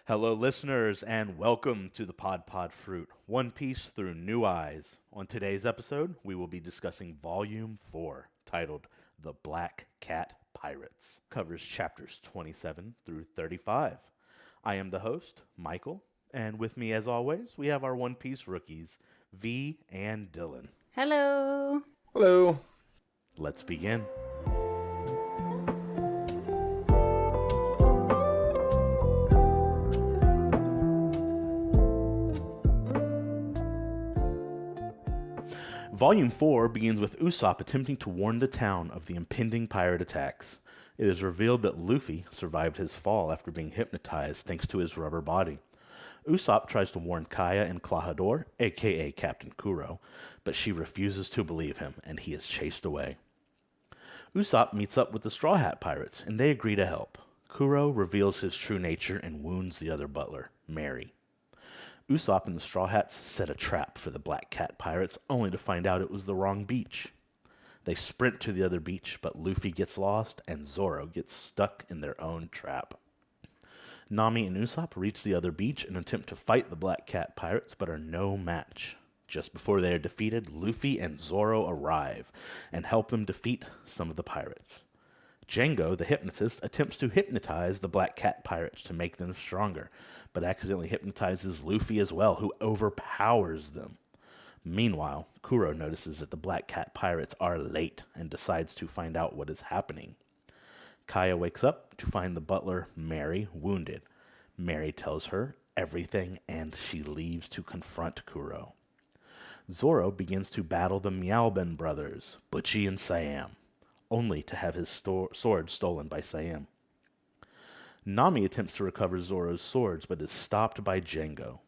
Hello, listeners, and welcome to the Pod Fruit, One Piece Through New Eyes. On today's episode, we will be discussing Volume 4, titled The Black Cat Pirates. Covers chapters 27 through 35. I am the host, Michael, and with me, as always, we have our One Piece rookies, V and Dylan. Hello. Hello. Let's begin. Volume 4 begins with Usopp attempting to warn the town of the impending pirate attacks. It is revealed that Luffy survived his fall after being hypnotized thanks to his rubber body. Usopp tries to warn Kaya and Klahadore, aka Captain Kuro, but she refuses to believe him and he is chased away. Usopp meets up with the Straw Hat Pirates and they agree to help. Kuro reveals his true nature and wounds the other butler, Mary. Usopp and the Straw Hats set a trap for the Black Cat Pirates, only to find out it was the wrong beach. They sprint to the other beach, but Luffy gets lost, and Zoro gets stuck in their own trap. Nami and Usopp reach the other beach and attempt to fight the Black Cat Pirates, but are no match. Just before they are defeated, Luffy and Zoro arrive, and help them defeat some of the pirates. Django, the hypnotist, attempts to hypnotize the Black Cat Pirates to make them stronger, but accidentally hypnotizes Luffy as well, who overpowers them. Meanwhile, Kuro notices that the Black Cat Pirates are late and decides to find out what is happening. Kaya wakes up to find the butler, Mary, wounded. Mary tells her everything and she leaves to confront Kuro. Zoro begins to battle the Meowben brothers, Butchie and Siam, only to have his sword stolen by Siam. Nami attempts to recover Zoro's swords, but is stopped by Django.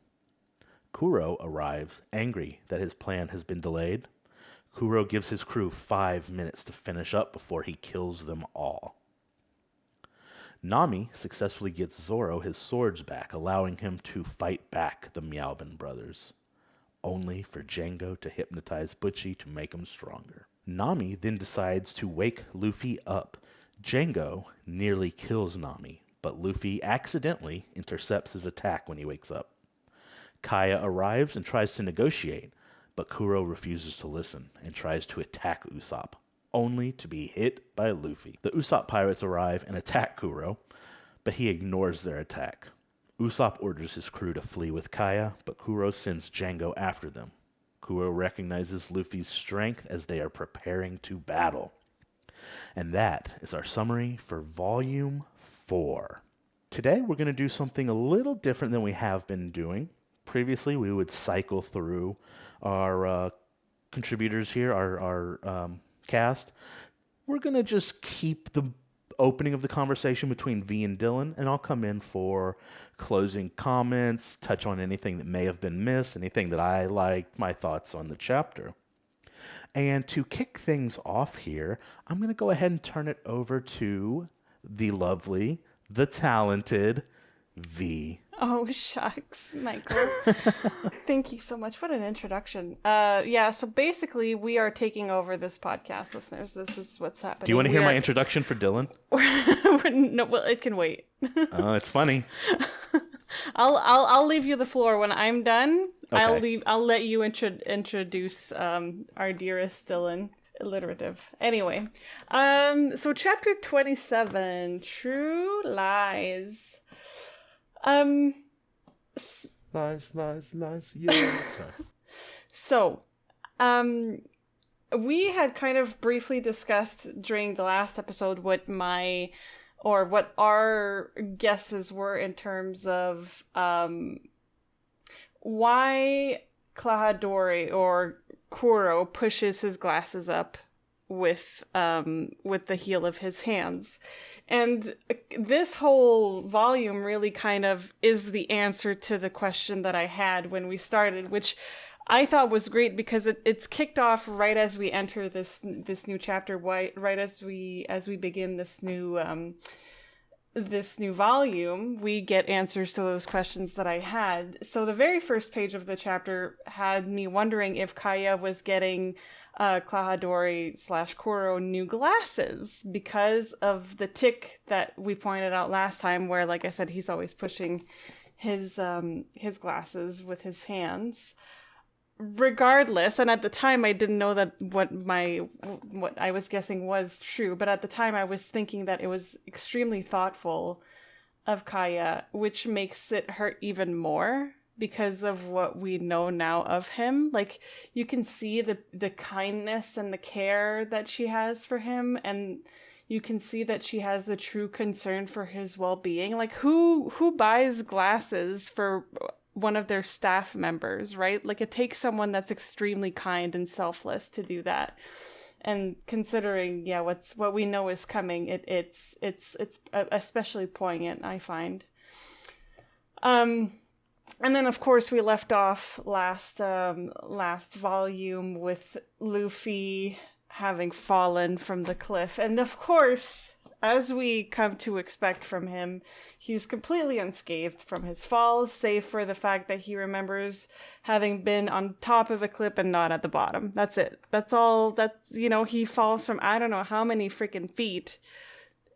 Kuro arrives, angry that his plan has been delayed. Kuro gives his crew 5 minutes to finish up before he kills them all. Nami successfully gets Zoro his swords back, allowing him to fight back the Meowben brothers, only for Django to hypnotize Butchie to make him stronger. Nami then decides to wake Luffy up. Django nearly kills Nami, but Luffy accidentally intercepts his attack when he wakes up. Kaya arrives and tries to negotiate, but Kuro refuses to listen and tries to attack Usopp, only to be hit by Luffy. The Usopp pirates arrive and attack Kuro, but he ignores their attack. Usopp orders his crew to flee with Kaya, but Kuro sends Django after them. Kuro recognizes Luffy's strength as they are preparing to battle. And that is our summary for Volume 4. Today we're going to do something a little different than we have been doing. Previously we would cycle through our contributors here, our cast. We're going to just keep the opening of the conversation between V and Dylan, and I'll come in for closing comments, touch on anything that may have been missed, anything that I liked, my thoughts on the chapter. And to kick things off here, I'm going to go ahead and turn it over to the lovely, the talented V. Oh, shucks, Michael. Thank you so much. What an introduction. So basically we are taking over this podcast, listeners. This is what's happening. Do you want to hear my introduction for Dylan? No, well, it can wait. Oh, it's funny. I'll leave you the floor when I'm done. Okay. I'll let you introduce our dearest Dylan. Alliterative. Anyway, so chapter 27, True Lies. Lies, yeah. Sorry. So, we had kind of briefly discussed during the last episode what our guesses were in terms of why Klahadore or Kuro pushes his glasses up with the heel of his hands. And this whole volume really kind of is the answer to the question that I had when we started, which I thought was great because it's kicked off right as we enter this new chapter, right as we begin this new volume. We get answers to those questions that I had. So the very first page of the chapter had me wondering if Kaya was getting Klahadore/Kuro new glasses because of the tick that we pointed out last time, where, like I said, he's always pushing his glasses with his hands. Regardless, and at the time I didn't know that what I was guessing was true, but at the time I was thinking that it was extremely thoughtful of Kaya, which makes it hurt even more because of what we know now of him. Like, you can see the kindness and the care that she has for him, and you can see that she has a true concern for his well-being. Like, who buys glasses for one of their staff members, right? Like, it takes someone that's extremely kind and selfless to do that. And considering, what we know is coming, it's especially poignant, I find. And then, of course, we left off last volume with Luffy having fallen from the cliff, and of course, as we come to expect from him, he's completely unscathed from his falls, save for the fact that he remembers having been on top of a cliff and not at the bottom. That's it. That's all. He falls from I don't know how many freaking feet,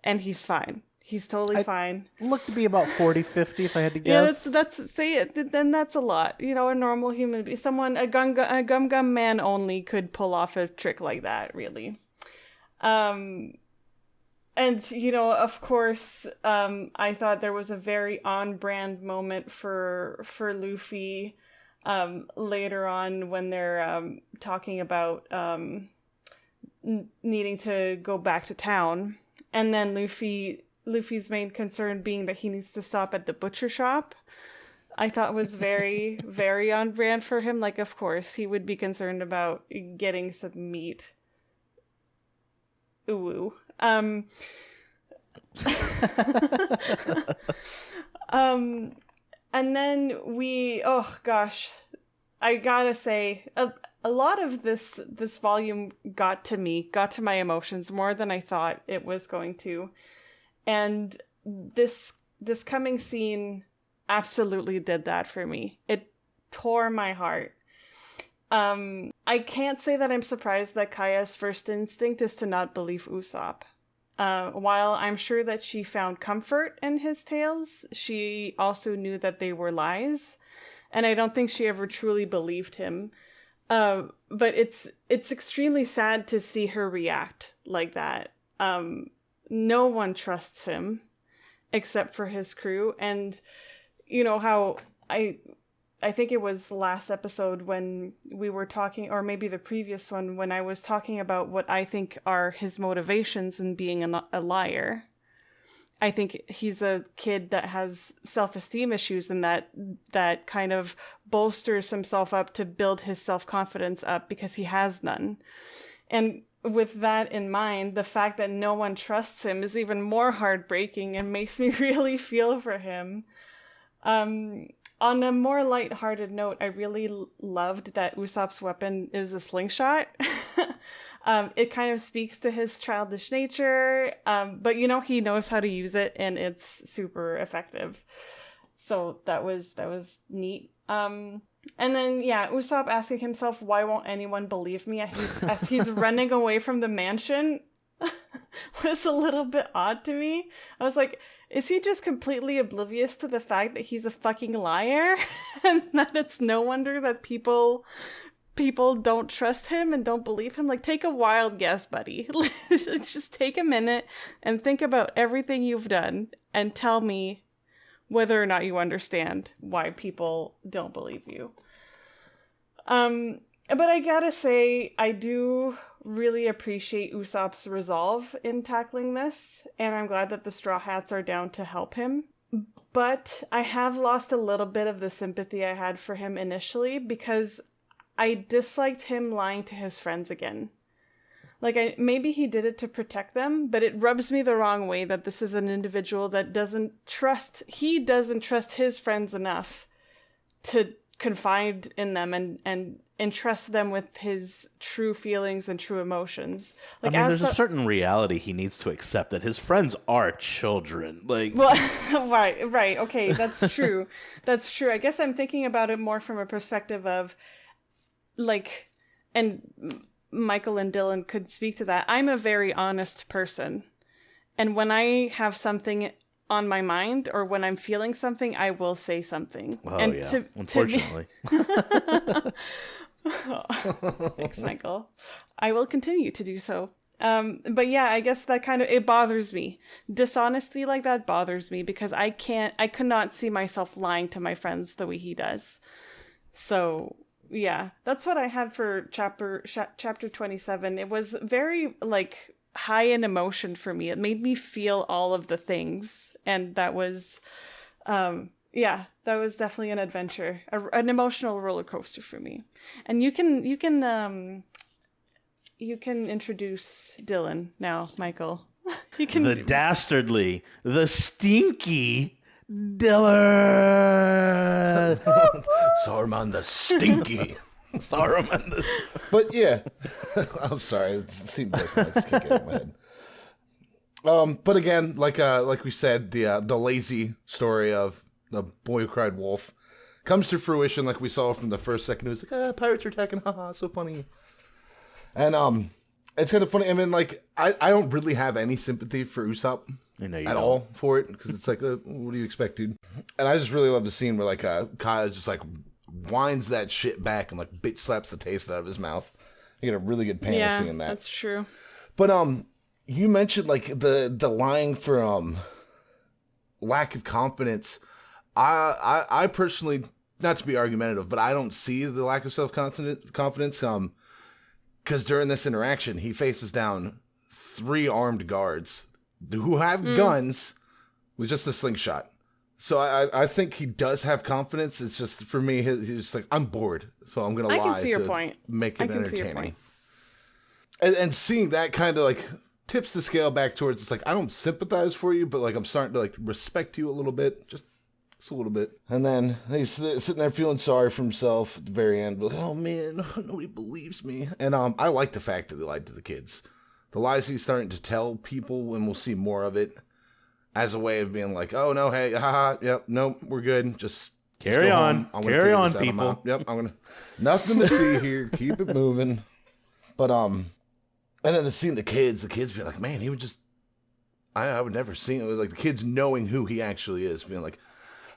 and he's fine. He's totally fine. Looked to be about 40, 50, if I had to guess. Yeah, then that's a lot. A normal human being, a gum man only could pull off a trick like that, really. And, of course, I thought there was a very on-brand moment for Luffy later on when they're talking about needing to go back to town. And then Luffy's main concern being that he needs to stop at the butcher shop. I thought was very, very on-brand for him. Like, of course, he would be concerned about getting some meat. Ooh. And then I gotta say, a lot of this volume got to my emotions more than I thought it was going to. And this coming scene absolutely did that for me. It tore my heart. I can't say that I'm surprised that Kaya's first instinct is to not believe Usopp. While I'm sure that she found comfort in his tales, she also knew that they were lies, and I don't think she ever truly believed him. But it's extremely sad to see her react like that. No one trusts him except for his crew, and how I think it was last episode when we were talking, or maybe the previous one, when I was talking about what I think are his motivations in being a liar. I think he's a kid that has self-esteem issues, and that kind of bolsters himself up to build his self-confidence up because he has none. And with that in mind, the fact that no one trusts him is even more heartbreaking and makes me really feel for him. On a more lighthearted note, I really loved that Usopp's weapon is a slingshot. It kind of speaks to his childish nature, but he knows how to use it, and it's super effective. So that was neat. And then Usopp asking himself, why won't anyone believe me as he's running away from the mansion was a little bit odd to me. I was like, is he just completely oblivious to the fact that he's a fucking liar? And that it's no wonder that people don't trust him and don't believe him? Like, take a wild guess, buddy. Just take a minute and think about everything you've done and tell me whether or not you understand why people don't believe you. But I gotta say, I do really appreciate Usopp's resolve in tackling this, and I'm glad that the Straw Hats are down to help him. But I have lost a little bit of the sympathy I had for him initially, because I disliked him lying to his friends again. Like, maybe he did it to protect them, but it rubs me the wrong way that this is an individual that doesn't trust his friends enough to confide in them and entrust them with his true feelings and true emotions. Like, there's a certain reality he needs to accept, that his friends are children. Like, well, right. Okay, that's true. That's true. I guess I'm thinking about it more from a perspective of, like, and Michael and Dylan could speak to that. I'm a very honest person. And when I have something on my mind or when I'm feeling something, I will say something. Oh, and yeah. Unfortunately. Thanks, Michael. I will continue to do so. But yeah, I guess that it bothers me. Dishonesty like that bothers me because I could not see myself lying to my friends the way he does. So yeah, that's what I had for chapter 27. It was very like high in emotion for me. It made me feel all of the things, and that was, that was definitely an adventure, an emotional roller coaster for me. And you can introduce Dylan now, Michael. You can The dastardly, the stinky Dylan. Saruman the Stinky. Saruman the... But yeah, I'm sorry. It seemed different. I just can't get it in my head. But again, like we said, the lazy story of the boy who cried wolf comes to fruition, like we saw from the first second. It was like, pirates are attacking, haha, so funny. And it's kind of funny. I mean, like I don't really have any sympathy for Usopp at all for it, because it's like, what do you expect, dude? And I just really love the scene where like Kaya just like winds that shit back and like bitch slaps the taste out of his mouth. You get a really good panel seeing that. That's true. But you mentioned like the lying for lack of confidence. I personally, not to be argumentative, but I don't see the lack of confidence. Because during this interaction, he faces down 3 armed guards who have guns with just a slingshot. So I think he does have confidence. It's just, for me, he's just like, I'm bored, so I'm going to lie I can see your to point. make it entertaining. See your point. And seeing that kind of like tips the scale back towards, it's like, I don't sympathize for you, but like I'm starting to like respect you a little bit, just a little bit. And then he's sitting there feeling sorry for himself at the very end, like, oh man, nobody believes me. And I like the fact that he lied to the kids. The lies he's starting to tell people, and we'll see more of it, as a way of being like, oh no, hey, haha, yep, nope, we're good. Just carry on. Carry on, people. Yep, nothing to see here. Keep it moving. But and then seeing the kids be like, man, he would just, I would never see it. It was like the kids knowing who he actually is, being like,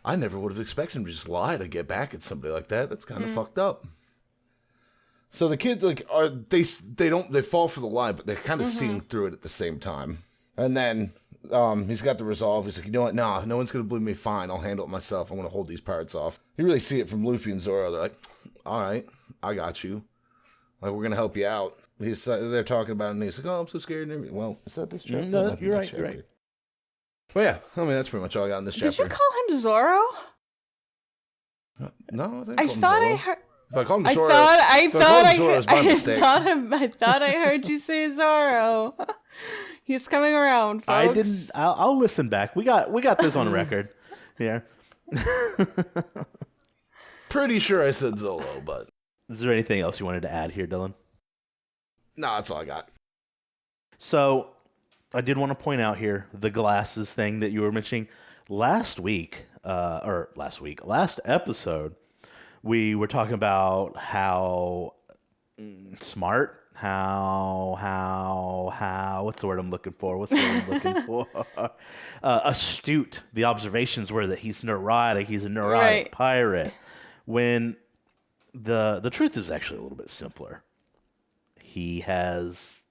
I never would have expected him to just lie to get back at somebody like that. That's kind of fucked up. So the kids like they fall for the lie, but they're kind of seeing through it at the same time. And then he's got the resolve. He's like, you know what? Nah, no one's gonna believe me. Fine, I'll handle it myself. I'm gonna hold these pirates off. You really see it from Luffy and Zoro. They're like, all right, I got you. Like, we're gonna help you out. They're talking about it, and he's like, oh, I'm so scared. And well, is that this chapter? No, you're right. You're right. Well, yeah. I mean, that's pretty much all I got in this chapter. Did you call him Zoro? No, I thought I heard. If I call him I Zoro, thought I thought I heard you say Zoro. He's coming around, folks. I didn't. I'll listen back. We got this on record. Yeah. Pretty sure I said Zolo, but is there anything else you wanted to add here, Dylan? No, that's all I got. So, I did want to point out here the glasses thing that you were mentioning last episode. We were talking about how smart, how what's the word I'm looking for? Astute. The observations were that he's neurotic. He's a neurotic pirate. When the truth is actually a little bit simpler. He has.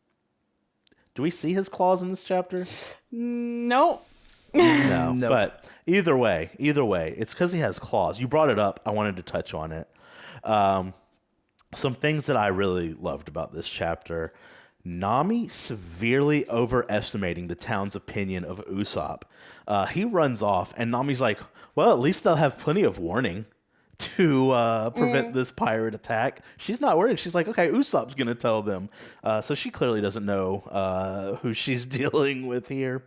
Do we see his claws in this chapter? Nope. No. Nope. But either way, it's because he has claws. You brought it up. I wanted to touch on it. Some things that I really loved about this chapter. Nami severely overestimating the town's opinion of Usopp. He runs off, and Nami's like, well, at least they'll have plenty of warning to prevent this pirate attack. She's not worried. She's like, okay, Usopp's going to tell them. So she clearly doesn't know who she's dealing with here.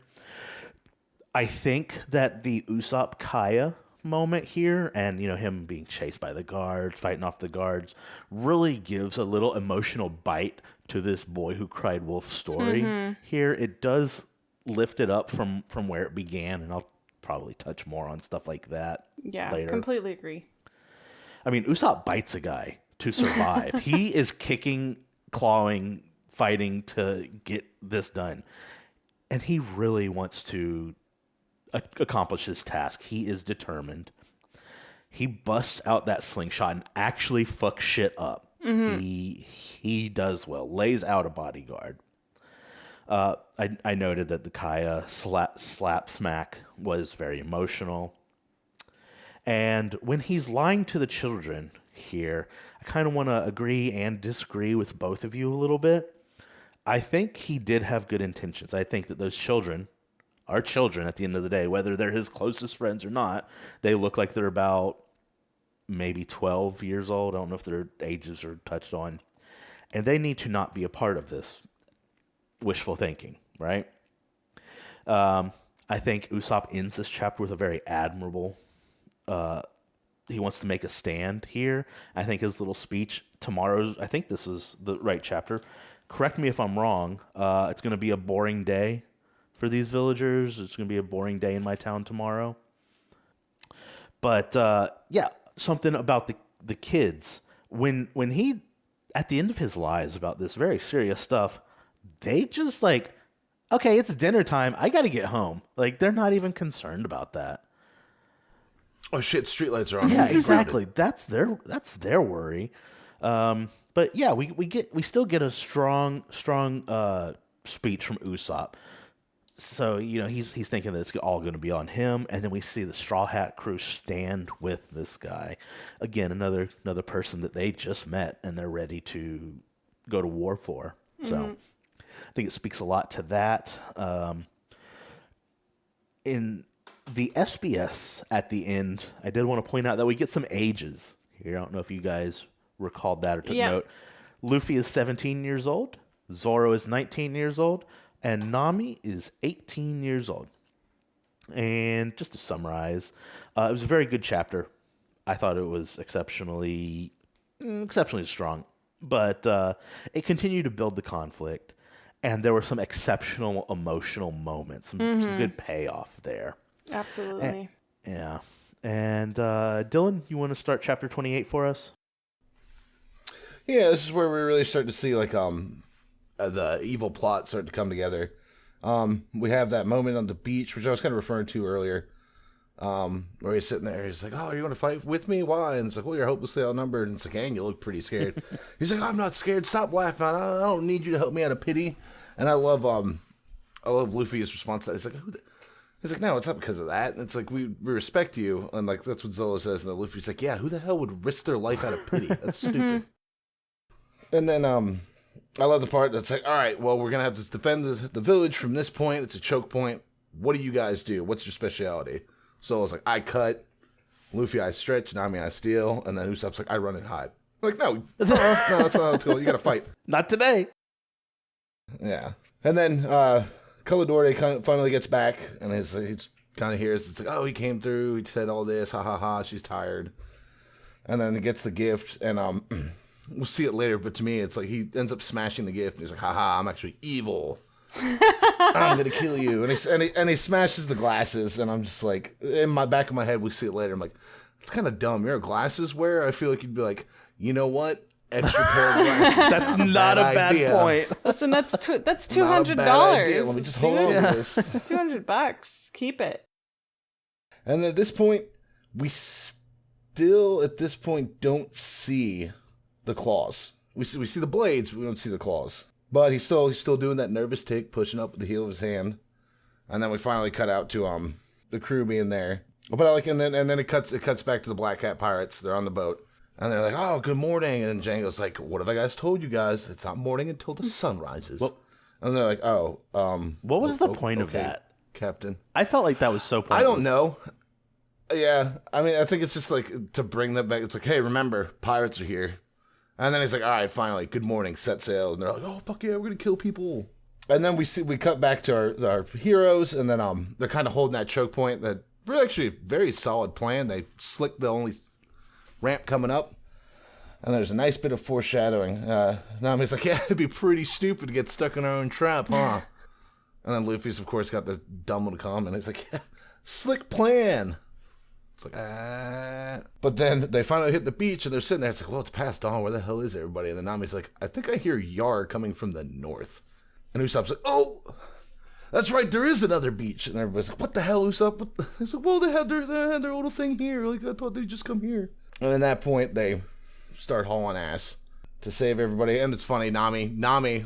I think that the Usopp Kaya moment here, and him being chased by the guards, fighting off the guards, really gives a little emotional bite to this boy who cried wolf story. Here it does lift it up from where it began, and I'll probably touch more on stuff like that later. Completely agree. I mean, Usopp bites a guy to survive. He is kicking, clawing, fighting to get this done, and he really wants to accomplish his task. He is determined. He busts out that slingshot and actually fucks shit up. He does well. Lays out a bodyguard. I noted that the Kaya slap smack was very emotional. And when he's lying to the children here, I kind of want to agree and disagree with both of you a little bit. I think he did have good intentions. I think that those children are children at the end of the day, whether they're his closest friends or not. They look like they're about maybe 12 years old. I don't know if their ages are touched on. And they need to not be a part of this wishful thinking, right? I think Usopp ends this chapter with a very admirable... he wants to make a stand here. I think his little speech tomorrow's... I think this is the right chapter. Correct me if I'm wrong. It's going to be a boring day for these villagers. It's going to be a boring day in my town tomorrow. But, yeah, something about the kids. When he... At the end of his lies about this very serious stuff, they just like, okay, it's dinner time. I got to get home. Like, they're not even concerned about that. Oh shit! Streetlights are on. Yeah, exactly. That's their worry. But yeah, we still get a strong speech from Usopp. So he's thinking that it's all going to be on him, and then we see the Straw Hat crew stand with this guy. Again, another person that they just met and they're ready to go to war for. So I think it speaks a lot to that. In the SBS at the end, I did want to point out that we get some ages here. I don't know if you guys recalled that or took note. Luffy is 17 years old. Zoro is 19 years old. And Nami is 18 years old. And just to summarize, it was a very good chapter. I thought it was exceptionally strong. But it continued to build the conflict. And there were some exceptional emotional moments, some good payoff there. Absolutely. Yeah. And Dylan, you want to start chapter 28 for us? Yeah, this is where we really start to see like the evil plot start to come together. We have that moment on the beach, which I was kind of referring to earlier, where he's sitting there. He's like, "Oh, you want to fight with me? Why?" And it's like, "Well, you're hopelessly outnumbered." And it's like, "And you look pretty scared." He's like, "I'm not scared. Stop laughing. I don't need you to help me out of pity." And I love Luffy's response to that. He's like, He's like, "No, it's not because of that." And it's like, we respect you. And like, that's what Zolo says. And then Luffy's like, "Yeah, who the hell would risk their life out of pity? That's stupid." And then, I love the part that's like, "All right, well, we're going to have to defend the village from this point. It's a choke point. What do you guys do? What's your specialty?" Zolo's like, "I cut." Luffy, "I stretch." Nami, "I steal." And then Usopp's like, "I run and hide." I'm like, no, that's not how it's going. You got to fight. Not today. Yeah. And then Caladore finally gets back, and he's kind of hears, it's like, "Oh, he came through. He said all this. Ha, ha, ha. She's tired." And then he gets the gift, and we'll see it later, but to me, it's like he ends up smashing the gift, and he's like, "Haha, I'm actually evil. I'm gonna kill you." And he smashes the glasses, and I'm just like, in my back of my head, we see it later. I'm like, it's kind of dumb. You're a glasses wearer. I feel like you'd be like, you know what? Extra pair of glasses. That's not a bad point. Listen, that's $200. Let me just hold on to this. It's $200. Keep it. And at this point, we still don't see the claws. We see the blades, but we don't see the claws. But he's still doing that nervous tick, pushing up with the heel of his hand. And then we finally cut out to the crew being there. But I like, and then it cuts back to the Black Cat Pirates. They're on the boat, and they're like, "Oh, good morning." And Django's like, "What have I guys told you guys? It's not morning until the sun rises." Well, and they're like, "Oh, what was the point of that, Captain?" I felt like that was so pointless. I don't know. Yeah, I mean, I think it's just like to bring them back. It's like, hey, remember, pirates are here. And then he's like, "All right, finally, good morning, set sail." And they're like, "Oh, fuck yeah, we're gonna kill people." And then we cut back to our heroes, and then they're kind of holding that choke point. That really actually a very solid plan. They slicked the only ramp coming up, and there's a nice bit of foreshadowing. Nami's like, "Yeah, it'd be pretty stupid to get stuck in our own trap, huh?" And then Luffy's, of course, got the dumb one to come, and he's like, "Yeah, slick plan." It's like, But then they finally hit the beach, and they're sitting there. It's like, well, it's past dawn. Where the hell is everybody? And then Nami's like, "I think I hear Yar coming from the north." And Usopp's like, "Oh, that's right, there is another beach. And everybody's like, what the hell, Usopp? He's like, well, they had their little thing here. Like, I thought they'd just come here. And at that point, they start hauling ass to save everybody. And it's funny, Nami,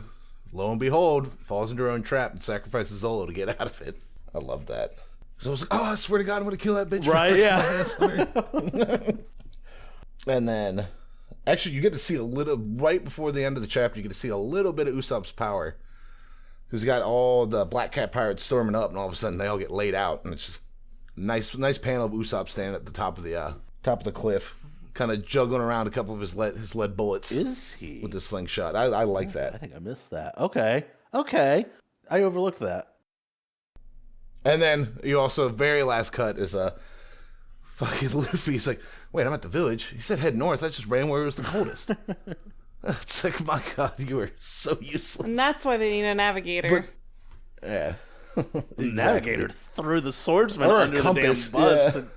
lo and behold, falls into her own trap and sacrifices Zolo to get out of it. I love that. So I was like, oh, I swear to God, I'm going to kill that bitch. Right, yeah. And then, actually, you get to see a little, right before the end of the chapter, you get to see a little bit of Usopp's power. He's got all the Black Cat pirates storming up, and all of a sudden they all get laid out, and it's just nice panel of Usopp standing at the top of the cliff, kind of juggling around a couple of his lead bullets. Is he? With the slingshot. I like that. I think I missed that. Okay. I overlooked that. And then you also, very last cut is fucking Luffy. He's like, wait, I'm at the village. He said head north. I just ran where it was the coldest. It's like, my God, you are so useless. And that's why they need a navigator. But, yeah. Exactly. Navigator threw the swordsman Or a under compass, the damn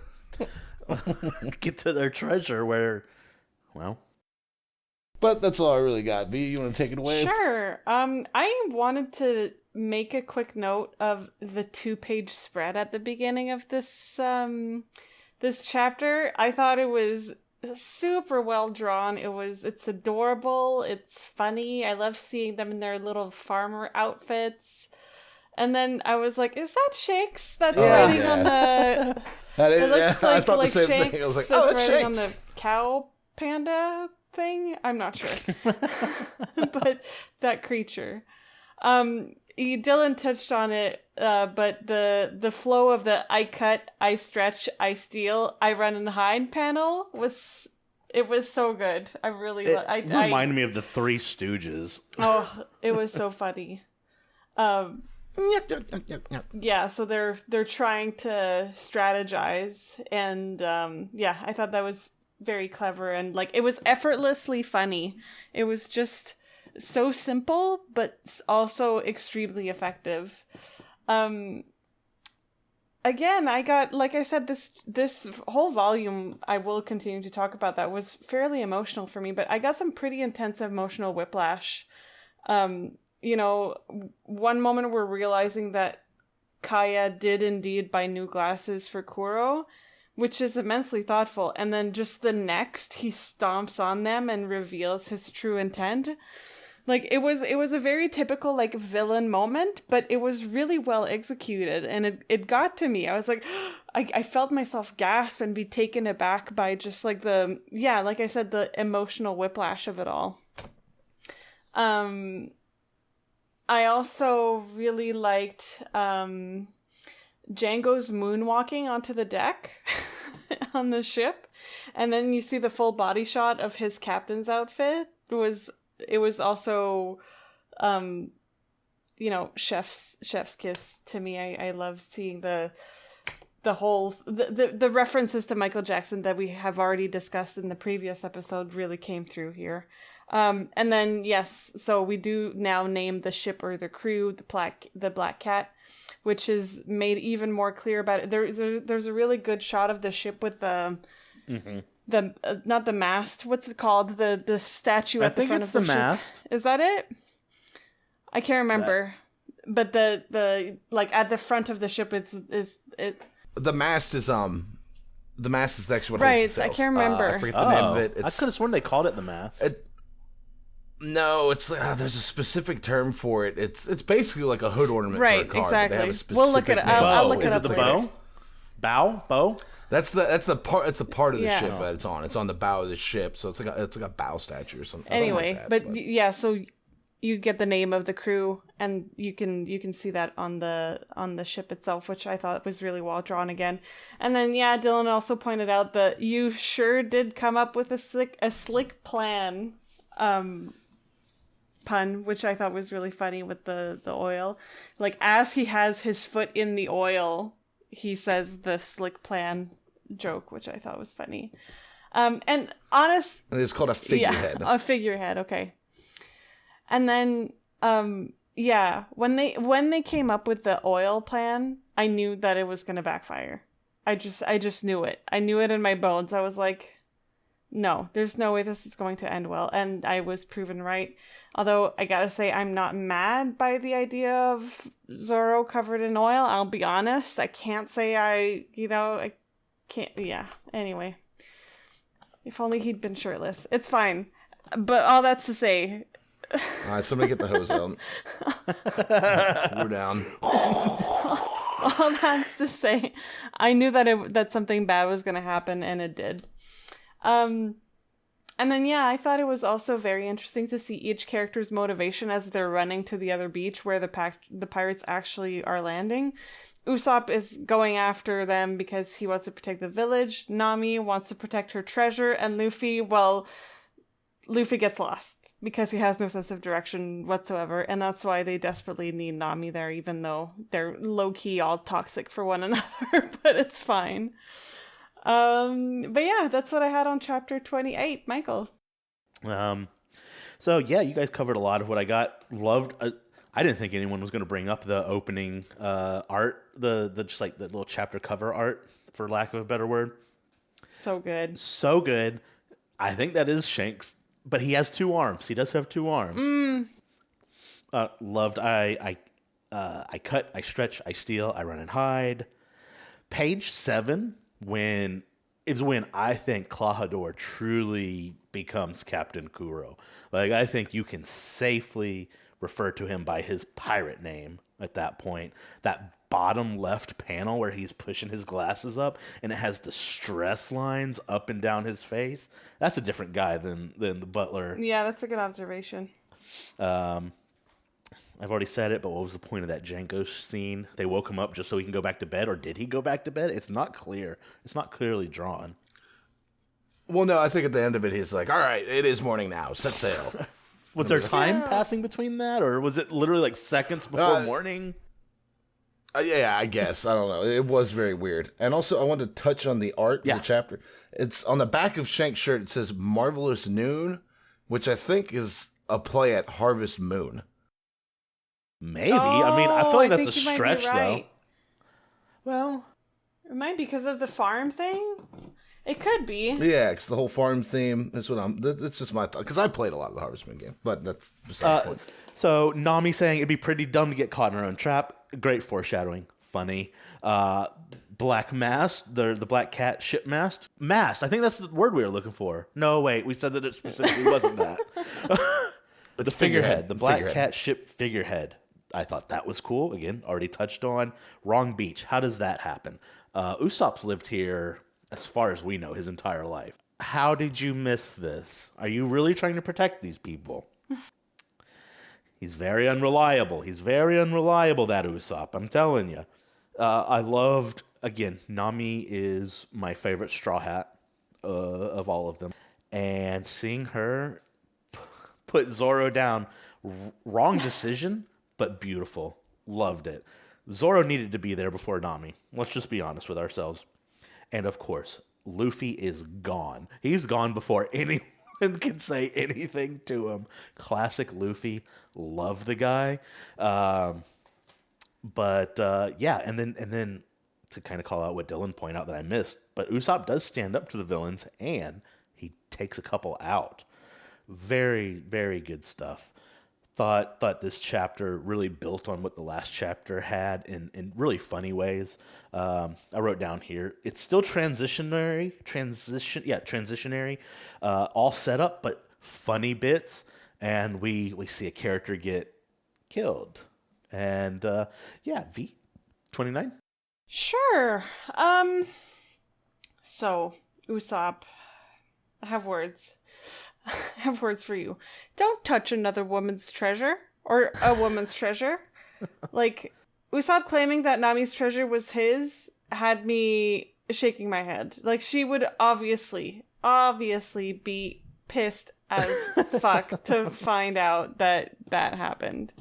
bus to get to their treasure where, well. But that's all I really got. V, you want to take it away? Sure. I wanted to make a quick note of the 2-page spread at the beginning of this this chapter. I thought it was super well drawn. It's adorable. It's funny. I love seeing them in their little farmer outfits. And then I was like, is that Shanks that's riding on the... That is, it looks like, I thought the same Shanks thing. I was like, that's that's riding on Shanks. the cow panda thing? I'm not sure. But that creature. Dylan touched on it, but the flow of the I cut, I stretch, I steal, I run and hide panel was so good. I really It reminded me of the Three Stooges. Oh, it was so funny. Yeah, so they're trying to strategize, and I thought that was very clever, and like it was effortlessly funny. It was just so simple, but also extremely effective. Again, I got, like I said, this whole volume, I will continue to talk about that, was fairly emotional for me, but I got some pretty intense emotional whiplash. You know, one moment we're realizing that Kaya did indeed buy new glasses for Kuro, which is immensely thoughtful, and then just the next, he stomps on them and reveals his true intent. Like, it was a very typical, like, villain moment, but it was really well executed, and it got to me. I was like, I felt myself gasp and be taken aback by just, like, like I said, the emotional whiplash of it all. I also really liked Django's moonwalking onto the deck on the ship, and then you see the full body shot of his captain's outfit. It was also, chef's kiss to me. I love seeing the whole the references to Michael Jackson that we have already discussed in the previous episode really came through here. And then yes, so we do now name the ship or the crew the Black Cat, which is made even more clear about it. There's a really good shot of the ship with the. Mm-hmm. Not the mast. What's it called? The statue at the front of the ship. I think it's the mast. Is that it? I can't remember. But the like at the front of the ship is it. The mast is actually what right, holds the sails. I can't remember. I forget the name of it. I could have sworn they called it the mast. No, it's there's a specific term for it. It's basically like a hood ornament right, for a car. Exactly. But they have a specific we'll look at it. I'll look it up. Is it the later. bow? Bow? That's the part of the ship that it's on. It's on the bow of the ship, so it's like a bow statue or something. Anyway, something like that, but yeah, so you get the name of the crew, and you can see that on the ship itself, which I thought was really well drawn again. And then Dylan also pointed out that you sure did come up with a slick plan pun, which I thought was really funny with the oil. Like as he has his foot in the oil, he says the slick plan joke, which I thought was funny. And it's called a figurehead. Yeah, a figurehead, okay. And then when they came up with the oil plan, I knew that it was gonna backfire. I just knew it. I knew it in my bones. I was like, no, there's no way this is going to end well. And I was proven right. Although I gotta say, I'm not mad by the idea of Zoro covered in oil. I'll be honest. I can't say I can't. Yeah. Anyway, if only he'd been shirtless. It's fine. But all that's to say. All right, somebody get the hose out. We're down. All that's to say, I knew that something bad was going to happen, and it did. And then, yeah, I thought it was also very interesting to see each character's motivation as they're running to the other beach where the pirates actually are landing. Usopp is going after them because he wants to protect the village. Nami wants to protect her treasure. And Luffy gets lost because he has no sense of direction whatsoever. And that's why they desperately need Nami there, even though they're low-key all toxic for one another. But it's fine. But yeah, that's what I had on chapter 28. Michael. So yeah, you guys covered a lot of what I got. Loved. I didn't think anyone was going to bring up the opening art, the just like the little chapter cover art, for lack of a better word. So good. So good. I think that is Shanks, but he has 2 arms. He does have 2 arms. Loved. I cut. I stretch. I steal. I run and hide. Page 7. When I think Klahadore truly becomes Captain Kuro. Like, I think you can safely refer to him by his pirate name at that point. That bottom left panel where he's pushing his glasses up and it has the stress lines up and down his face. That's a different guy than the butler. Yeah, that's a good observation. I've already said it, but what was the point of that Django scene? They woke him up just so he can go back to bed, or did he go back to bed? It's not clear. It's not clearly drawn. Well, no, I think at the end of it, he's like, all right, it is morning now. Set sail. Was there time passing between that, or was it literally like seconds before morning? Yeah, I guess. I don't know. It was very weird. And also, I wanted to touch on the art of the chapter. It's on the back of Shank's shirt. It says Marvelous Noon, which I think is a play at Harvest Moon. Maybe. I mean, I feel like that's a think you might be stretch, right. though. Well, it might be because of the farm thing. It could be. Yeah, because the whole farm theme. That's just my thought. Because I played a lot of the Harvest Moon game, but that's beside the point. So Nami saying it'd be pretty dumb to get caught in her own trap. Great foreshadowing. Funny. Black mast, the black cat ship mast. Mast. I think that's the word we were looking for. No, wait. We said that it specifically wasn't that. The figurehead. The black cat ship figurehead. I thought that was cool. Again, already touched on. Wrong beach. How does that happen? Usopp's lived here, as far as we know, his entire life. How did you miss this? Are you really trying to protect these people? He's very unreliable. He's very unreliable, that Usopp. I'm telling you. I loved, again, Nami is my favorite Straw Hat of all of them. And seeing her put Zoro down, wrong decision, but beautiful. Loved it. Zoro needed to be there before Nami. Let's just be honest with ourselves. And of course, Luffy is gone. He's gone before anyone can say anything to him. Classic Luffy. Love the guy. Yeah, and then to kind of call out what Dylan pointed out that I missed, but Usopp does stand up to the villains and he takes a couple out. Very, very good stuff. Thought this chapter really built on what the last chapter had in really funny ways. I wrote down here, it's still transitionary, all set up, but funny bits, and we see a character get killed. And V, 29. Sure. So Usopp, I have words. I have words for you. Don't touch another woman's treasure or a woman's treasure. Like, Usopp claiming that Nami's treasure was his had me shaking my head. Like, she would obviously be pissed as fuck to find out that happened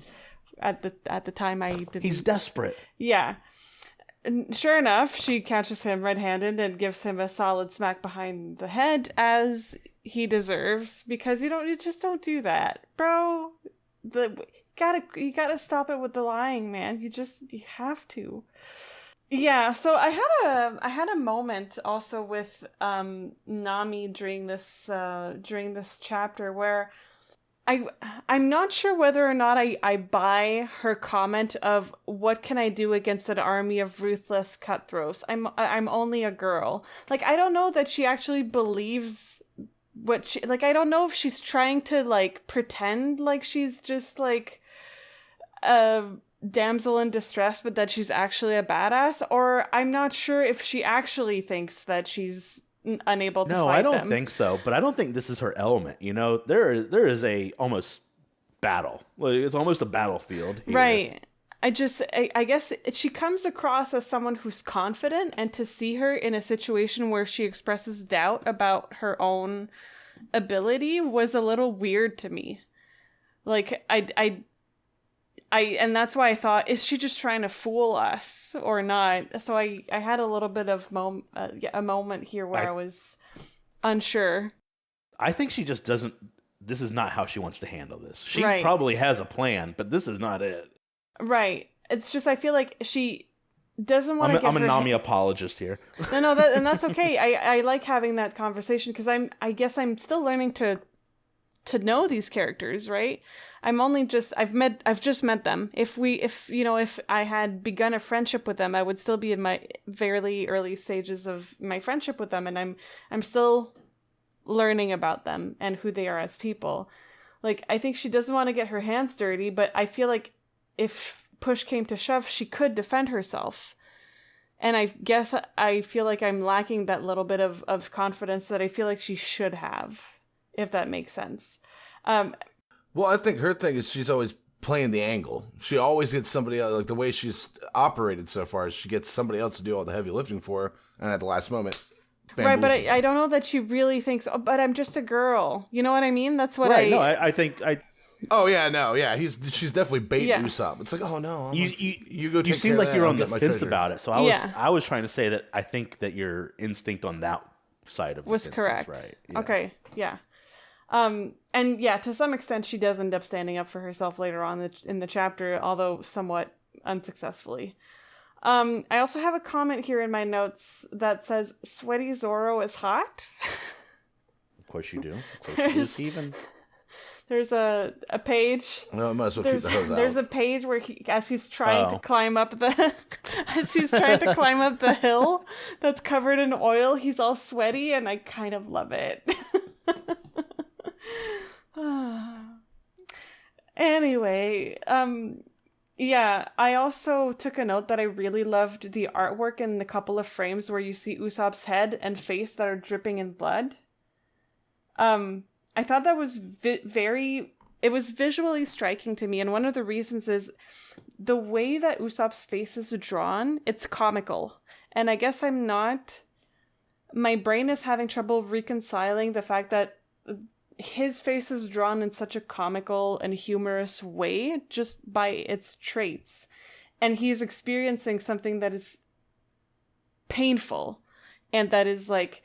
at the time I didn't. He's desperate. Yeah. And sure enough, she catches him red-handed and gives him a solid smack behind the head, as he deserves, because you just don't do that, bro. You gotta stop it with the lying, man. You have to. Yeah, so I had a moment also with Nami during this chapter where I'm not sure whether or not I buy her comment of what can I do against an army of ruthless cutthroats. I'm only a girl. Like, I don't know that she actually believes what she, like, I don't know if she's trying to like pretend like she's just like a damsel in distress, but that she's actually a badass, or I'm not sure if she actually thinks that she's unable to No, fight I don't them. think so. But I don't think this is her element. You know, there is a almost battle. Like, it's almost a battlefield here. Right. I guess she comes across as someone who's confident, and to see her in a situation where she expresses doubt about her own ability was a little weird to me. Like, and that's why I thought, is she just trying to fool us or not? So I had a little bit of a moment here where I was unsure. I think she just doesn't. This is not how she wants to handle this. She Right. probably has a plan, but this is not it. Right. It's just, I feel like she doesn't want to get I'm a her Nami apologist here. No, and that's okay. I like having that conversation because I guess I'm still learning to know these characters, right? I've just met them. If I had begun a friendship with them, I would still be in my very early stages of my friendship with them, and I'm still learning about them and who they are as people. Like, I think she doesn't want to get her hands dirty, but I feel like if push came to shove, she could defend herself. And I guess I feel like I'm lacking that little bit of confidence that I feel like she should have, if that makes sense. Well, I think her thing is she's always playing the angle. She always gets somebody else, like the way she's operated so far is she gets somebody else to do all the heavy lifting for her, and at the last moment, Right, but bamboozles I don't know that she really thinks, oh, but I'm just a girl. You know what I mean? That's what Right? No, I think Oh yeah, no, yeah. She's definitely baiting Yeah. Usopp. It's like, oh no, you go. you Take seem care of like that, you're I'll on the get my fence treasure. about it. So I was trying to say that I think that your instinct on that side of the was fence correct. is right. Yeah. Okay, yeah. And yeah, to some extent, she does end up standing up for herself later on in the chapter, although somewhat unsuccessfully. I also have a comment here in my notes that says, "Sweaty Zoro is hot." Of course you do. Of course you do, Steven. There's a page. Well, I might as well keep the hose out. There's a page where as he's trying to climb up the hill that's covered in oil, he's all sweaty, and I kind of love it. Anyway, yeah, I also took a note that I really loved the artwork in the couple of frames where you see Usopp's head and face that are dripping in blood. I thought that was it was visually striking to me, and one of the reasons is the way that Usopp's face is drawn, it's comical. And I guess my brain is having trouble reconciling the fact that his face is drawn in such a comical and humorous way just by its traits. And he's experiencing something that is painful and that is like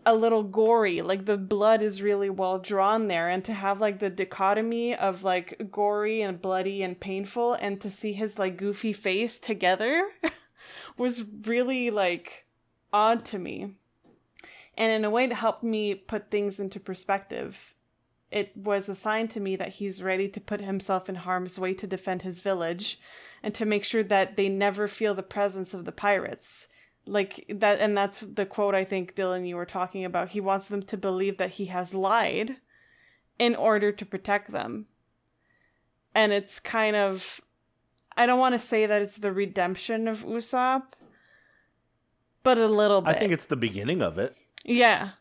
a little gory, like the blood is really well drawn there, and to have like the dichotomy of like gory and bloody and painful, and to see his like goofy face together was really like odd to me. And in a way to help me put things into perspective, it was assigned to me that he's ready to put himself in harm's way to defend his village and to make sure that they never feel the presence of the pirates. Like that, and that's the quote I think, Dylan, you were talking about. He wants them to believe that he has lied in order to protect them. And it's kind of, I don't want to say that it's the redemption of Usopp, but a little bit. I think it's the beginning of it. Yeah.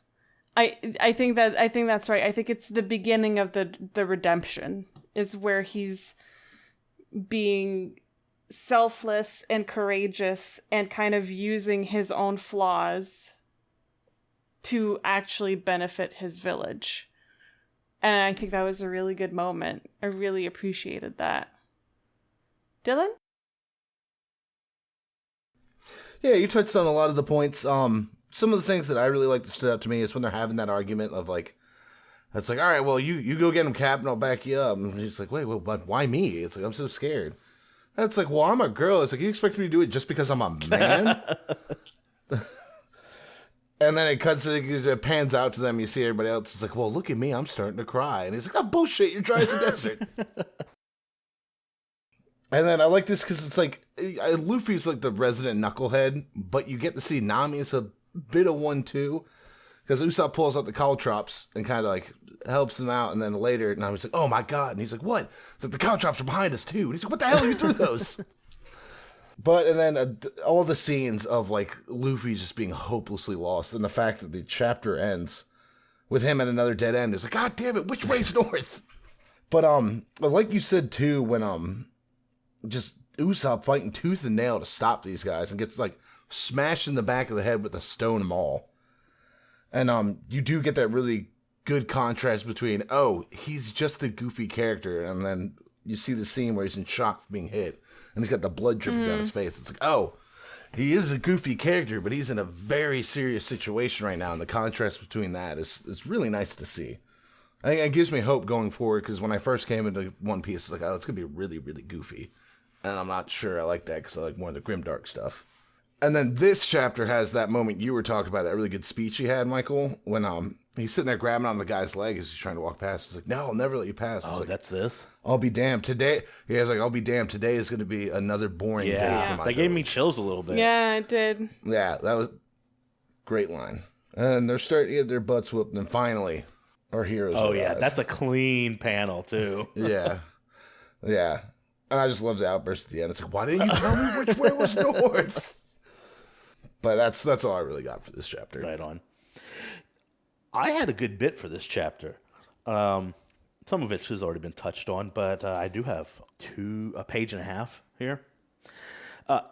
I think that's right. I think it's the beginning of the redemption is where he's being selfless and courageous and kind of using his own flaws to actually benefit his village. And I think that was a really good moment. I really appreciated that. Dylan? Yeah, you touched on a lot of the points. Some of the things that I really like that stood out to me is when they're having that argument of like, it's like, all right, well, you go get him, Cap, and I'll back you up. And he's like, wait, but why me? It's like, I'm so scared. And it's like, well, I'm a girl. It's like, you expect me to do it just because I'm a man? And then it pans out to them. You see everybody else. It's like, well, look at me. I'm starting to cry. And he's like, oh, bullshit. You're dry as a desert. And then I like this because it's like, Luffy's like the resident knucklehead, but you get to see Nami as a bit of one too. Because Usopp pulls out the caltrops and kind of like helps him out. And then later, Nami's like, oh my God. And he's like, what? It's like, the caltrops are behind us too. And he's like, what the hell? You threw those? And then all the scenes of like Luffy just being hopelessly lost, and the fact that the chapter ends with him at another dead end is like, God damn it, which way's north? But like you said too, when just Usopp fighting tooth and nail to stop these guys and gets like smashed in the back of the head with a stone maul, and you do get that really good contrast between he's just a goofy character, and then you see the scene where he's in shock from being hit. And he's got the blood dripping down his face. It's like, he is a goofy character, but he's in a very serious situation right now. And the contrast between that is really nice to see. I think it gives me hope going forward, because when I first came into One Piece, it's like, it's going to be really, really goofy. And I'm not sure I like that, because I like more of the grimdark stuff. And then this chapter has that moment you were talking about, that really good speech he had, Michael, when he's sitting there grabbing on the guy's leg as he's trying to walk past. He's like, no, I'll never let you pass. It's like, that's this? I'll be damned. Today, I'll be damned. Today is going to be another boring day for my That gave me chills a little bit. Yeah, it did. Yeah, that was a great line. And they're starting to get their butts whooped, and finally, our heroes arrive. That's a clean panel, too. Yeah. And I just love the outburst at the end. It's like, why didn't you tell me which way was north? But that's all I really got for this chapter. Right on. I had a good bit for this chapter. Some of it has already been touched on, but I do have a page and a half here.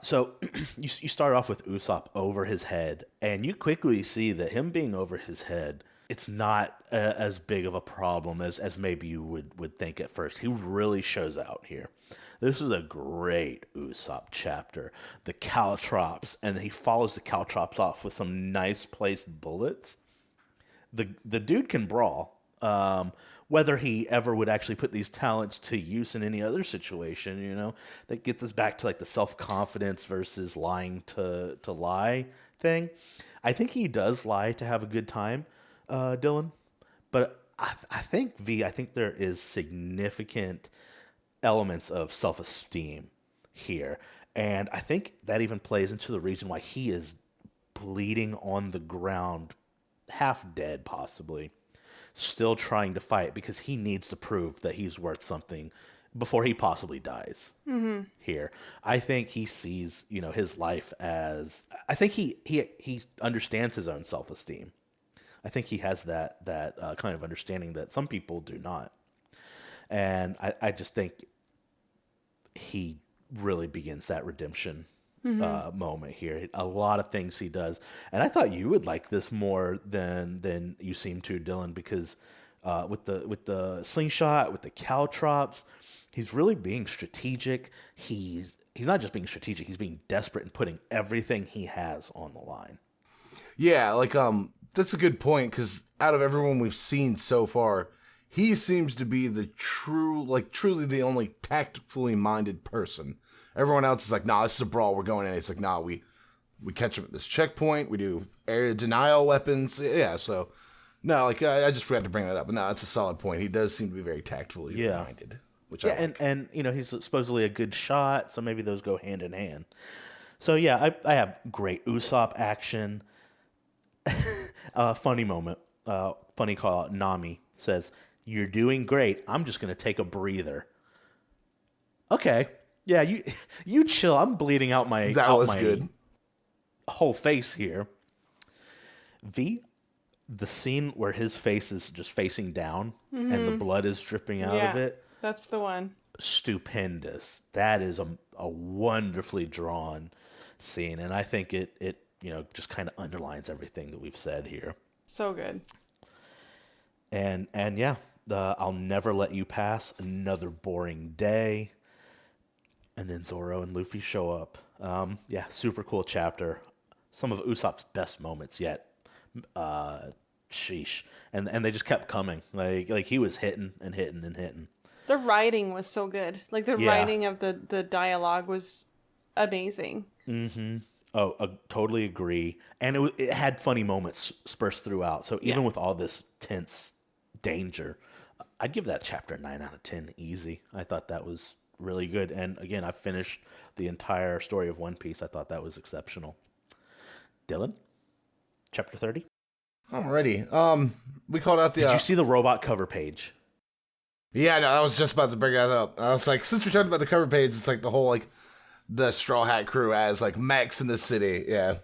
So you start off with Usopp over his head, and you quickly see that him being over his head, it's not as big of a problem as maybe you would think at first. He really shows out here. This is a great Usopp chapter. The caltrops, and he follows the caltrops off with some nice placed bullets. The dude can brawl. Whether he ever would actually put these talents to use in any other situation, that gets us back to like the self-confidence versus lying to lie thing. I think he does lie to have a good time, Dylan. But I think there is significant elements of self-esteem here. And I think that even plays into the reason why he is bleeding on the ground, half dead possibly, still trying to fight, because he needs to prove that he's worth something before he possibly dies. Here. I think he sees, his life as, I think he understands his own self-esteem. I think he has that kind of understanding that some people do not. And I just think he really begins that redemption moment here. A lot of things he does. And I thought you would like this more than you seem to, Dylan, because with the slingshot, with the caltrops, he's really being strategic. He's not just being strategic, he's being desperate and putting everything he has on the line. Yeah, that's a good point, because out of everyone we've seen so far, he seems to be the truly the only tactfully minded person. Everyone else is like, nah, this is a brawl, we're going in. It's like, nah, we catch him at this checkpoint, we do area denial weapons. Yeah, so, no, I just forgot to bring that up. But no, that's a solid point. He does seem to be very tactfully minded. Which I like. And he's supposedly a good shot, so maybe those go hand in hand. So, yeah, I have great Usopp action. Funny moment. Funny call out. Nami says, "You're doing great. I'm just going to take a breather." Okay. Yeah, you chill. I'm bleeding out my good. Whole face here. The scene where his face is just facing down and the blood is dripping out of it. That's the one. Stupendous. That is a wonderfully drawn scene, and I think it just kind of underlines everything that we've said here. So good. And yeah, I'll never let you pass. Another boring day. And then Zoro and Luffy show up. Yeah, super cool chapter. Some of Usopp's best moments yet. Sheesh. And they just kept coming. Like he was hitting and hitting and hitting. The writing was so good. Like, the writing of the dialogue was amazing. Mm-hmm. Oh, totally agree. And it had funny moments spurred throughout. So even with all this tense danger, I'd give that chapter a 9 out of 10 easy. I thought that was really good. And again, I finished the entire story of One Piece. I thought that was exceptional. Dylan, chapter 30. Alrighty. We called out the... Did you see the robot cover page? Yeah, no, I was just about to bring that up. I was like, since we're talking about the cover page, it's like the whole, like, the Straw Hat crew as, like, mechs in the city. Yeah.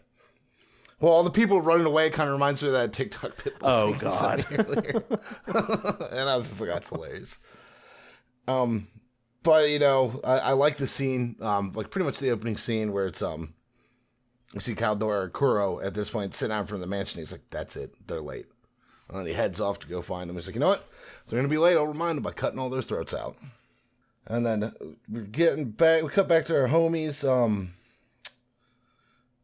Well, all the people running away kind of reminds me of that TikTok Pitbull Oh, thing God. And I was just like, that's hilarious. But, you know, I like the scene, like, pretty much the opening scene where it's, you see Kaldor or Kuro at this point sitting out from the mansion. He's like, that's it. They're late. And then he heads off to go find them. He's like, you know what? If they're going to be late, I'll remind them by cutting all those throats out. And then we're getting back. We cut back to our homies.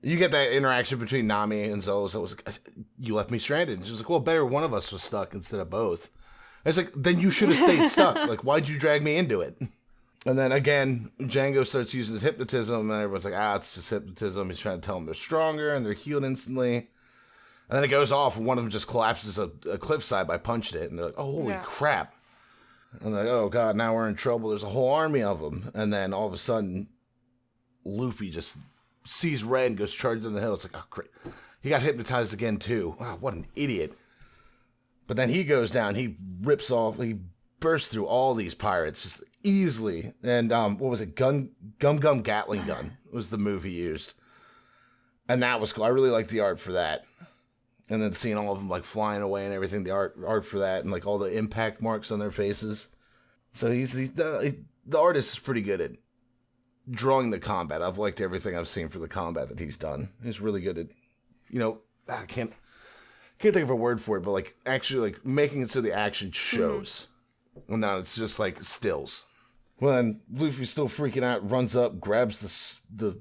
You get that interaction between Nami and Zoe. So it was like, you left me stranded. And she's like, well, better one of us was stuck instead of both. And it's like, then you should have stayed stuck. Like, why'd you drag me into it? And then again, Django starts using his hypnotism, and everyone's like, it's just hypnotism. He's trying to tell them they're stronger, and they're healed instantly. And then it goes off, and one of them just collapses a cliffside by punching it. And they're like, oh, holy crap. And they're like, oh, God, now we're in trouble. There's a whole army of them. And then all of a sudden, Luffy just sees red and goes charging down the hill. It's like, oh, great. He got hypnotized again, too. Wow, what an idiot. But then he goes down. He rips off. He bursts through all these pirates just easily. And what was it? Gum Gatling Gun was the move he used. And that was cool. I really liked the art for that. And then seeing all of them like flying away and everything, the art for that, and like all the impact marks on their faces. So the artist is pretty good at drawing the combat. I've liked everything I've seen for the combat that he's done. He's really good at, you know, I can't think of a word for it, but like actually like making it so the action shows. Well, now it's just like stills. When Luffy's still freaking out, runs up, grabs the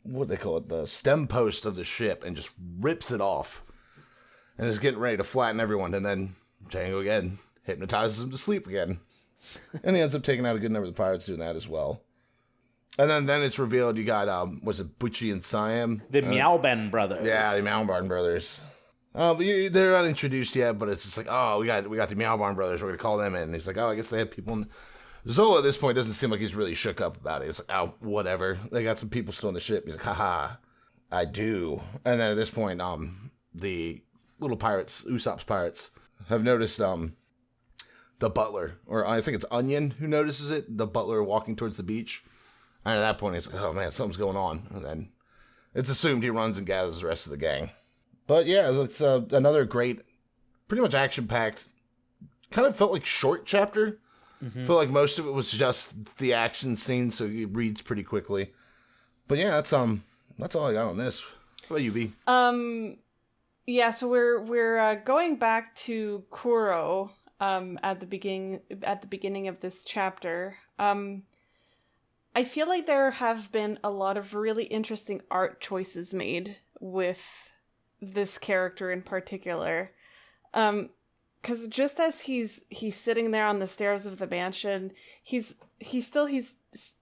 what do they call it, the stem post of the ship, and just rips it off. And is getting ready to flatten everyone, and then Django again hypnotizes him to sleep again. And he ends up taking out a good number of the pirates doing that as well. And then it's revealed you got, was it Butchie and Siam? The Meowban brothers. Yeah, the Meowban brothers. But they're not introduced yet, but it's just like, oh, we got the Meowban brothers. We're going to call them in. And he's like, oh, I guess they have people in... Zola at this point doesn't seem like he's really shook up about it. He's like, oh, whatever. They got some people still on the ship. He's like, haha, I do. And then at this point, the little pirates, Usopp's pirates, have noticed the butler, or I think it's Onion who notices it, the butler walking towards the beach. And at that point, he's like, oh man, something's going on. And then it's assumed he runs and gathers the rest of the gang. But yeah, it's another great, pretty much action-packed, kind of felt like short chapter. Mm-hmm. Felt like most of it was just the action scene, so it reads pretty quickly. But yeah, that's all I got on this. What about you, V? Yeah, so we're going back to Kuro at the beginning of this chapter. I feel like there have been a lot of really interesting art choices made with this character in particular. Because just as he's sitting there on the stairs of the mansion, he's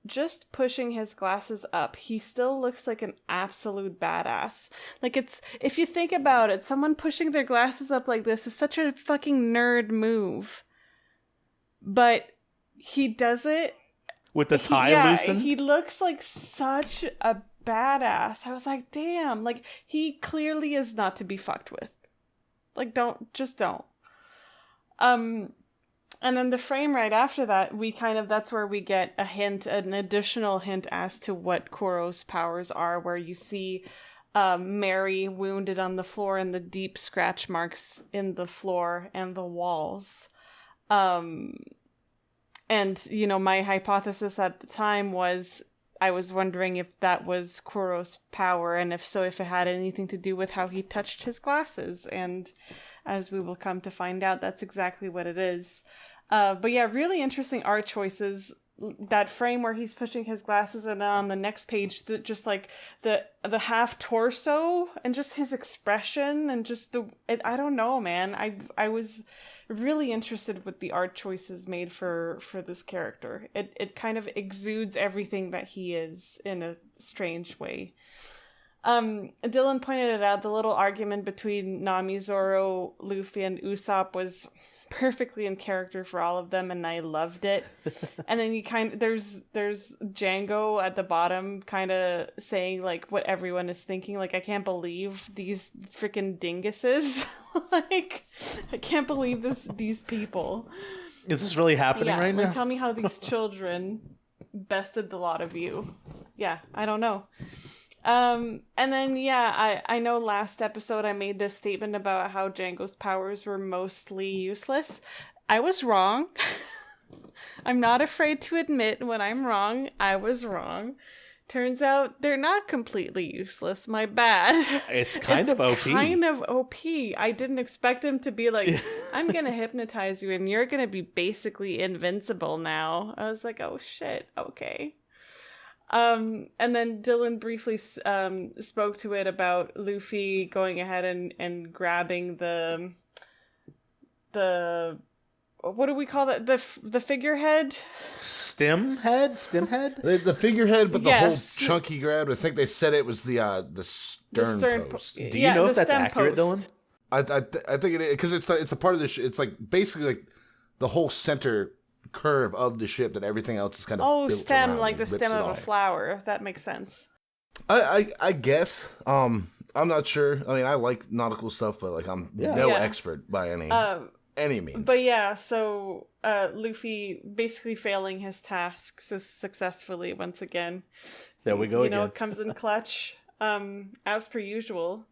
just pushing his glasses up. He still looks like an absolute badass. Like, if you think about it, someone pushing their glasses up like this is such a fucking nerd move. But he does it with the tie loosened. He looks like such a badass. I was like, damn, like he clearly is not to be fucked with. Like, don't. And then the frame right after that, that's where we get an additional hint as to what Kuro's powers are, where you see Mary wounded on the floor and the deep scratch marks in the floor and the walls. And, you know, my hypothesis at the time was, I was wondering if that was Kuro's power, and if so, if it had anything to do with how he touched his glasses. And as we will come to find out, that's exactly what it is. But yeah, really interesting art choices. that frame where he's pushing his glasses, and on the next page, just like the half torso and just his expression and just I don't know, man. I was really interested with the art choices made for this character. It kind of exudes everything that he is in a strange way. Dylan pointed it out, the little argument between Nami, Zoro, Luffy, and Usopp was perfectly in character for all of them, and I loved it. And then there's Django at the bottom kind of saying like what everyone is thinking, like, I can't believe these freaking dinguses. Like, I can't believe these people. Is this really happening right now? Tell me how these children bested the lot of you. Yeah, I don't know. And then, I know last episode I made this statement about how Django's powers were mostly useless. I was wrong. I'm not afraid to admit when I'm wrong. I was wrong. Turns out they're not completely useless. My bad. It's kind of OP. Kind of OP. I didn't expect him to be like, I'm going to hypnotize you and you're going to be basically invincible now. I was like, oh shit, okay. And then Dylan briefly spoke to it about Luffy going ahead and grabbing the what do we call that, the figurehead, stem head the figurehead, but the whole chunky grab. I think they said it was the stern post. Do you know if that's accurate, post. Dylan? I think it is, because it's a part of the it's like basically like the whole center curve of the ship that everything else is kind of built stem around, like the stem of a flower. That makes sense. I guess I'm not sure. I mean, I like nautical stuff, but like I'm no expert by any means. But so Luffy basically failing his tasks successfully once again. There we go again. It comes in clutch, as per usual.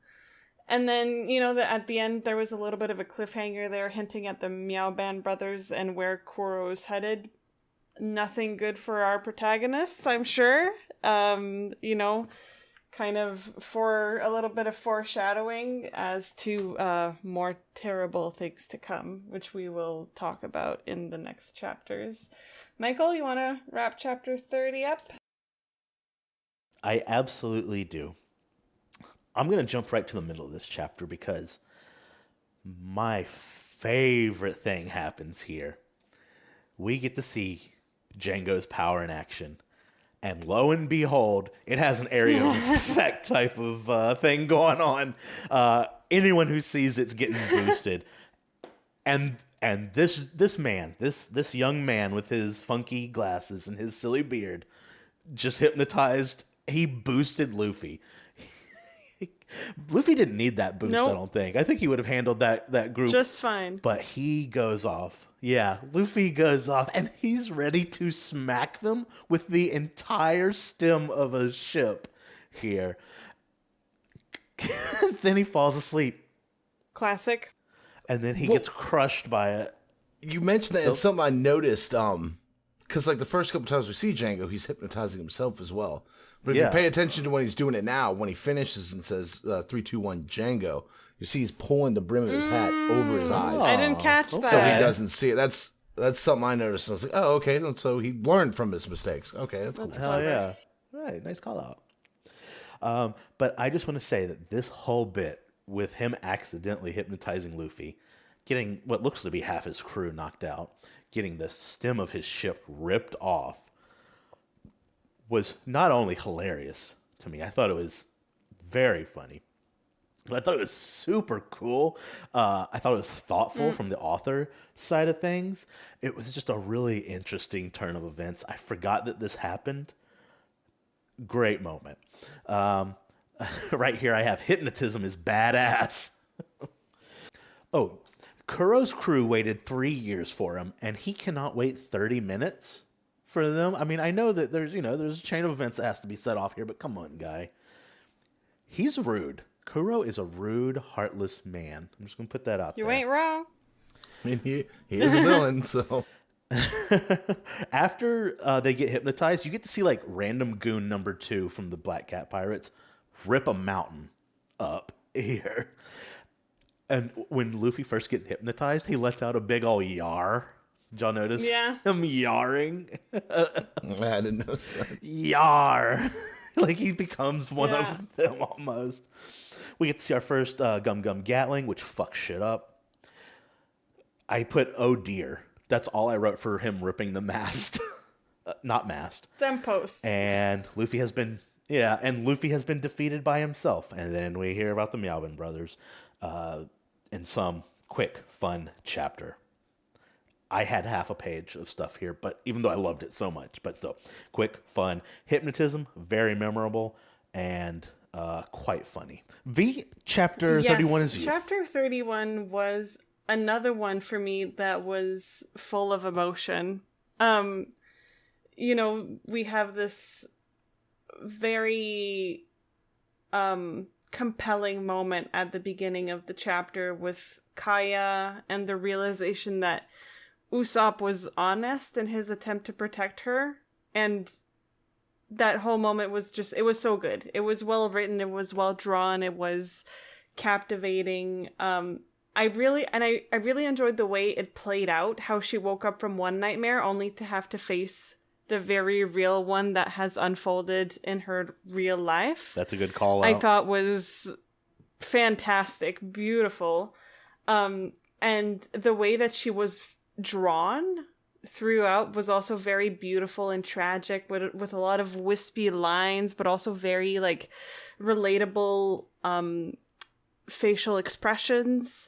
And then, at the end, there was a little bit of a cliffhanger there, hinting at the Meow Band brothers and where Kuro's headed. Nothing good for our protagonists, I'm sure. Kind of for a little bit of foreshadowing as to more terrible things to come, which we will talk about in the next chapters. Michael, you want to wrap chapter 30 up? I absolutely do. I'm going to jump right to the middle of this chapter because my favorite thing happens here. We get to see Django's power in action. And lo and behold, it has an area of effect type of thing going on. Anyone who sees it's getting boosted. And this young man with his funky glasses and his silly beard just hypnotized. He boosted Luffy. Luffy didn't need that boost, nope. I don't think. I think he would have handled that group just fine. But he goes off. Yeah, Luffy goes off, and he's ready to smack them with the entire stem of a ship here. Then he falls asleep. Classic. And then he gets crushed by it. You mentioned that it's something I noticed, because like the first couple times we see Django, he's hypnotizing himself as well. But if you pay attention to when he's doing it now, when he finishes and says 3, 2, 1, Django, you see he's pulling the brim of his hat over his eyes. I didn't catch that. So he doesn't see it. That's something I noticed. I was like, oh, okay. So he learned from his mistakes. Okay, that's cool. Hell yeah. Right, nice call out. But I just want to say that this whole bit with him accidentally hypnotizing Luffy, getting what looks to be half his crew knocked out, getting the stem of his ship ripped off, was not only hilarious to me, I thought it was very funny, but I thought it was super cool. I thought it was thoughtful from the author side of things. It was just a really interesting turn of events. I forgot that this happened. Great moment. Right here I have hypnotism is badass. Oh, Kuro's crew waited 3 years for him, and he cannot wait 30 minutes for them. I mean, I know that there's a chain of events that has to be set off here, but come on, guy. He's rude. Kuro is a rude, heartless man. I'm just going to put that out there. You ain't wrong. I mean, he is a villain, so. After they get hypnotized, you get to see like random goon number 2 from the Black Cat Pirates rip a mountain up here. And when Luffy first gets hypnotized, he lets out a big ol' yar Did y'all notice? Yeah. Him yarring. I didn't know that. Yar. Like he becomes one Yeah. of them almost. We get to see our first Gum Gum Gatling, which fucks shit up. I put, oh dear. That's all I wrote for him ripping the mast. Not mast. Them post. And Luffy has been defeated by himself. And then we hear about the Meowbin brothers in some quick, fun chapter. I had half a page of stuff here, but even though I loved it so much, but still, quick, fun. Hypnotism, very memorable, and quite funny. V, chapter 31 is you. Chapter 31 was another one for me that was full of emotion. We have this very compelling moment at the beginning of the chapter with Kaya and the realization that Usopp was honest in his attempt to protect her, and that whole moment was it was so good. It was well written, it was well drawn, it was captivating. I really enjoyed the way it played out, how she woke up from one nightmare only to have to face the very real one that has unfolded in her real life. That's a good call out. I thought was fantastic, beautiful. And the way that she was drawn throughout was also very beautiful and tragic, with a lot of wispy lines, but also very like relatable facial expressions.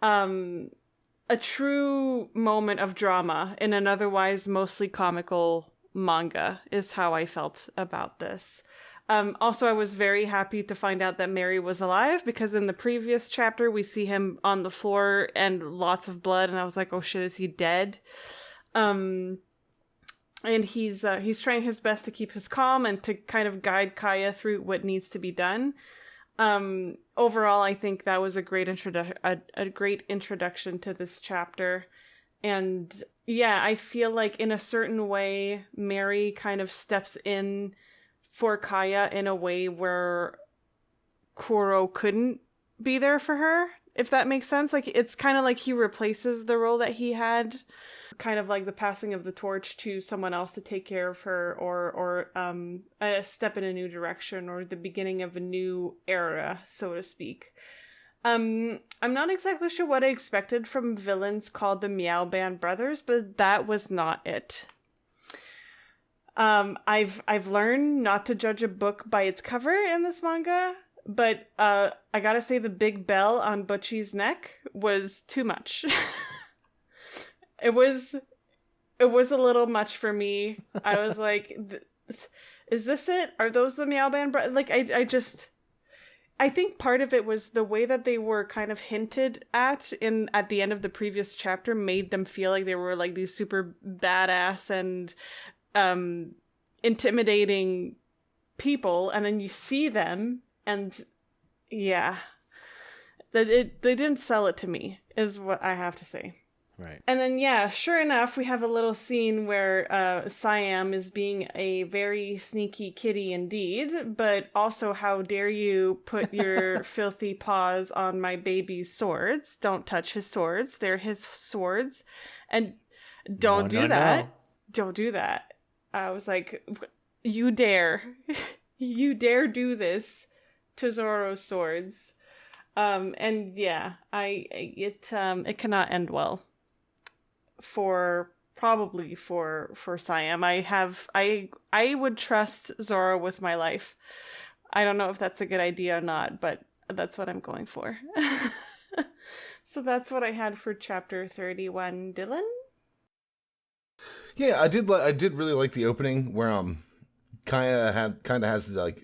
A true moment of drama in an otherwise mostly comical manga is how I felt about this. Also, I was very happy to find out that Mary was alive, because in the previous chapter we see him on the floor and lots of blood, and I was like, oh shit, is he dead? And he's trying his best to keep his calm and to kind of guide Kaya through what needs to be done. Overall, I think that was a great introduction to this chapter. And yeah, I feel like in a certain way, Mary kind of steps in for Kaya in a way where Kuro couldn't be there for her, if that makes sense. Like, it's kind of like he replaces the role that he had, kind of like the passing of the torch to someone else to take care of her, or a step in a new direction, or the beginning of a new era, so to speak. I'm not exactly sure what I expected from villains called the Meow Band Brothers, but that was not it. I've learned not to judge a book by its cover in this manga, but I gotta say the big bell on Butchie's neck was too much. It was a little much for me. I was like, is this it? Are those the Meow Band brothers? Like, I think part of it was the way that they were kind of hinted at the end of the previous chapter made them feel like they were like these super badass and intimidating people, and then you see them, and yeah, they didn't sell it to me, is what I have to say. Right. And then, yeah, sure enough, we have a little scene where Siam is being a very sneaky kitty indeed, but also, how dare you put your filthy paws on my baby's swords? Don't touch his swords. They're his swords. And don't do that. No. Don't do that. I was like, you dare. You dare do this to Zoro's swords. And yeah, it cannot end well. Probably for Siam. I would trust Zoro with my life. I don't know if that's a good idea or not, but that's what I'm going for. So that's what I had for chapter 31, Dylan. Yeah, I did really like the opening where Kaya has the,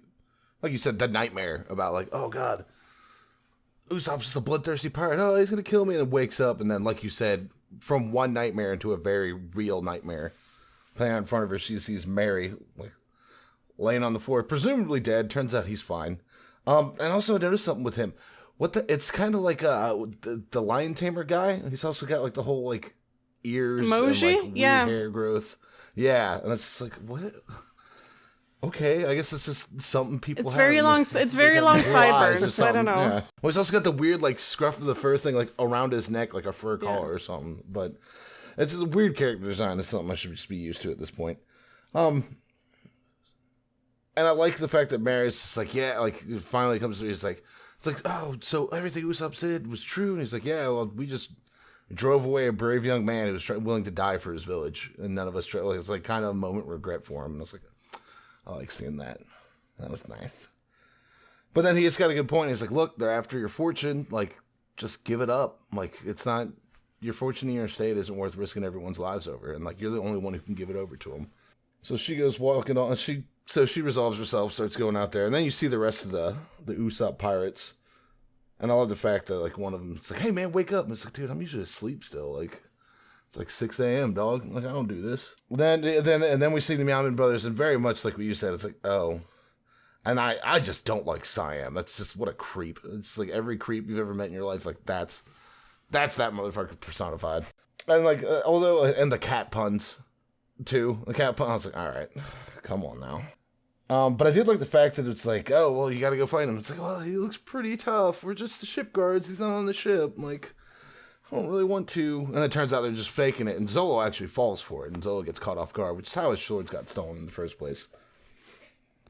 like you said, the nightmare about like, oh god, Usopp's just a bloodthirsty pirate. Oh, he's gonna kill me, and then wakes up, and then, like you said, from one nightmare into a very real nightmare. Playing out in front of her, she sees Mary like laying on the floor, presumably dead. Turns out he's fine. And also I noticed something with him. It's kind of like the lion tamer guy. He's also got like the whole like ears emoji? And like weird hair growth. Yeah, and it's just like, what? Okay, I guess it's just something people have. It's very long sideburns. I don't know. Yeah. Well, he's also got the weird like scruff of the fur thing like around his neck, like a fur collar or something. But It's a weird character design. It's something I should just be used to at this point. And I like the fact that Mary's just like, yeah, like, it finally comes to me. It's like, oh, so everything Usopp said was true? And he's like, yeah, well, we just drove away a brave young man who was willing to die for his village. And none of us, like, it's like kind of a moment of regret for him. And I was like, I like seeing that. That was nice. But then he just got a good point. He's like, look, they're after your fortune. Like, just give it up. Like, it's not, your fortune in your estate isn't worth risking everyone's lives over. And, like, you're the only one who can give it over to him. So she goes walking on, so she resolves herself, starts going out there, and then you see the rest of the Usopp pirates. And I love the fact that, like, one of them, it's like, hey, man, wake up. And it's like, dude, I'm usually asleep still. Like, it's like 6 a.m., dog. Like, I don't do this. Then we see the Meowman brothers, and very much like what you said, it's like, oh. And I just don't like Siam. That's just, what a creep. It's like every creep you've ever met in your life, like, that's that motherfucker personified. And, like, and the cat puns, too. The cat puns, I was like, all right, come on now. But I did like the fact that it's like, oh, well, you gotta go fight him. It's like, well, he looks pretty tough. We're just the ship guards. He's not on the ship. I'm like, I don't really want to. And it turns out they're just faking it. And Zolo actually falls for it. And Zolo gets caught off guard, which is how his swords got stolen in the first place.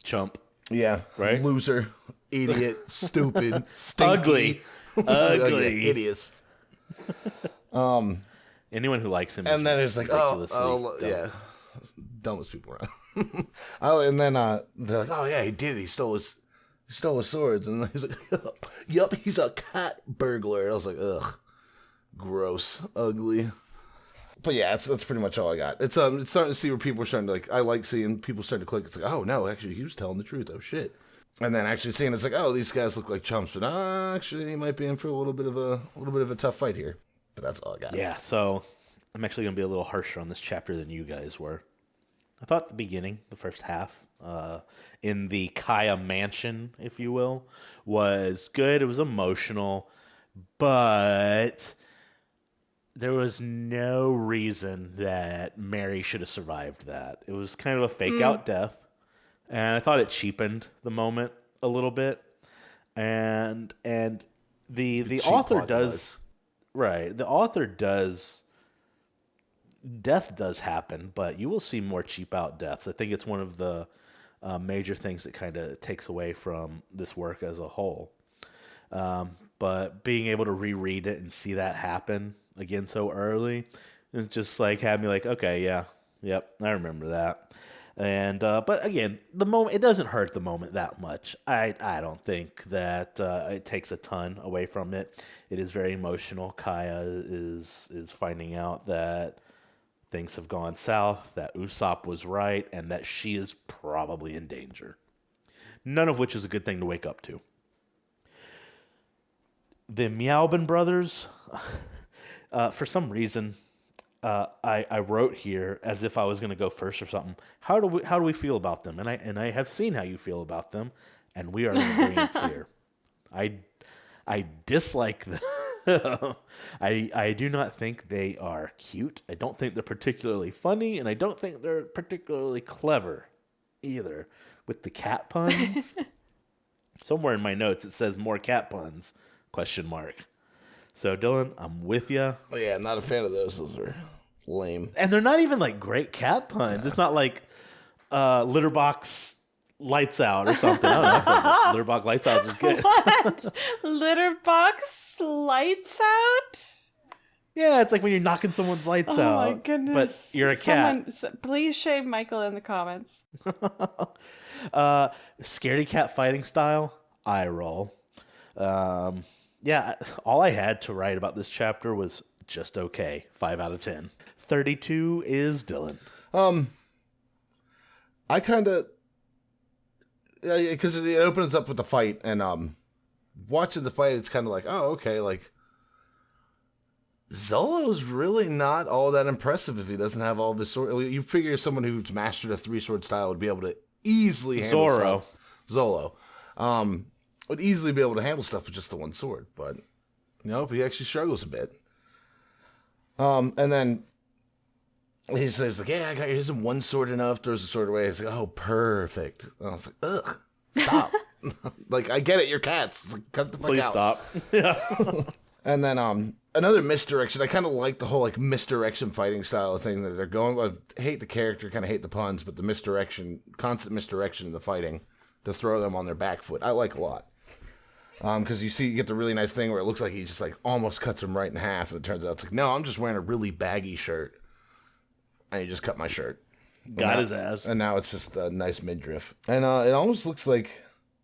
Chump. Yeah. Right? Loser. Idiot. Stupid. Stinky. Ugly. Idiots. Anyone who likes him. And then it's like, oh, yeah. Dumbest people around. And then they're like, oh yeah, he did. He stole his swords. And he's like, yup, he's a cat burglar. And I was like, ugh, gross, ugly. But yeah, that's pretty much all I got. It's starting to see where people are starting to, like, I like seeing people starting to click. It's like, oh no, actually he was telling the truth. Oh shit. And then actually seeing it's like, oh, these guys look like chumps, but actually he might be in for a little bit of a tough fight here. But that's all I got. Yeah, so I'm actually gonna be a little harsher on this chapter than you guys were. I thought the beginning, the first half, in the Kaya mansion, if you will, was good. It was emotional, but there was no reason that Mary should have survived that. It was kind of a fake-out death, and I thought it cheapened the moment a little bit. And the author does... Right, the author does... Death does happen, but you will see more cheap out deaths. I think it's one of the major things that kind of takes away from this work as a whole. But being able to reread it and see that happen again so early, it just like had me like, okay, yeah, yep, I remember that. And but again, the moment, it doesn't hurt the moment that much. I don't think that it takes a ton away from it. It is very emotional. Kaya is finding out that things have gone south, that Usopp was right, and that she is probably in danger. None of which is a good thing to wake up to. The Meowben brothers, for some reason, I wrote here as if I was going to go first or something. How do we feel about them? And I have seen how you feel about them, and we are in agreement here. I dislike them. I do not think they are cute. I don't think they're particularly funny, and I don't think they're particularly clever either. With the cat puns, somewhere in my notes it says more cat puns ? So Dylan, I'm with you. Oh yeah, not a fan of those. Those are lame, and they're not even like great cat puns. Yeah. It's not like litter box lights out or something. I don't know if like litter box lights out is good. What? Litter box lights out? Yeah, it's like when you're knocking someone's lights out. Oh my goodness. But you're a cat. Please shame Michael in the comments. Scaredy cat fighting style, eye roll. Yeah, all I had to write about this chapter was just okay. 5 out of 10. 32 is Dylan. I kind of... Because it opens up with the fight, and watching the fight, it's kind of like, oh, okay, like, Zolo's really not all that impressive if he doesn't have all of his sword. You figure someone who's mastered a 3-sword style would be able to easily handle stuff. Zolo. Would easily be able to handle stuff with just the one sword, but nope, he actually struggles a bit. And then he says, like, yeah, I got isn't one sword enough? Throws the sword away. He's like, oh, perfect. And I was like, ugh, stop. Like, I get it, you're cats. Like, cut the fuck Please out. Stop. Yeah. And then another misdirection. I kind of like the whole like misdirection fighting style of thing that they're going. I hate the character, kind of hate the puns, but the misdirection, constant misdirection in the fighting to throw them on their back foot, I like a lot. Because you get the really nice thing where it looks like he just like almost cuts him right in half, and it turns out it's like, no, I'm just wearing a really baggy shirt, and he just cut my shirt. Got his ass. And now it's just a nice midriff. And it almost looks like,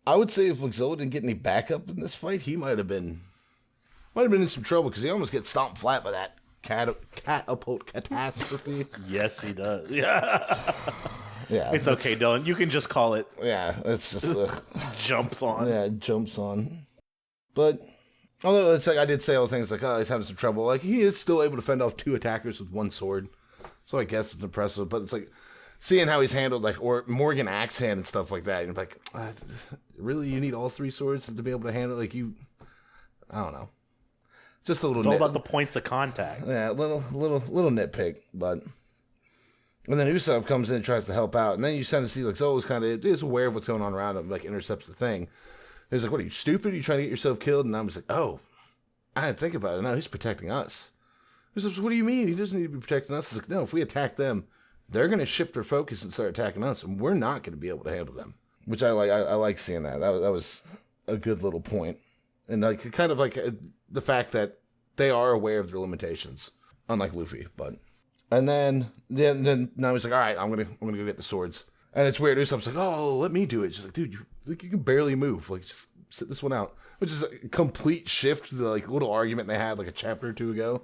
I would say if Zilla didn't get any backup in this fight, he might have been in some trouble, because he almost gets stomped flat by that catapult catastrophe. Yes, he does. Yeah. Yeah. It's okay, Dylan. You can just call it. Yeah, it's just Jumps on. Yeah, it jumps on. But although it's like I did say all the things like, oh, he's having some trouble, like he is still able to fend off 2 attackers with 1 sword. So I guess it's impressive. But it's like seeing how he's handled like or Morgan Axehand and stuff like that. You're like, really, you need all 3 swords to be able to handle like you? I don't know. Just a little. It's all about the points of contact. Yeah, little nitpick, but. And then Usopp comes in and tries to help out, and then you kind of see like Zolo's kind of is aware of what's going on around him, like intercepts the thing. He's like, "What are you, stupid? Are you trying to get yourself killed?" And I'm just like, "Oh, I didn't think about it. No, he's protecting us." Usopp's like, "What do you mean? He doesn't need to be protecting us." He's like, "No, if we attack them, they're going to shift their focus and start attacking us, and we're not going to be able to handle them." Which I like. I like seeing that. That was a good little point, and like kind of like the fact that they are aware of their limitations, unlike Luffy, but. And then now he's like, all right, I'm gonna go get the swords. And it's weird. Usopp's like, oh, let me do it. She's like, dude, you can barely move. Like, just sit this one out. Which is a complete shift to the like little argument they had like a chapter or 2 ago.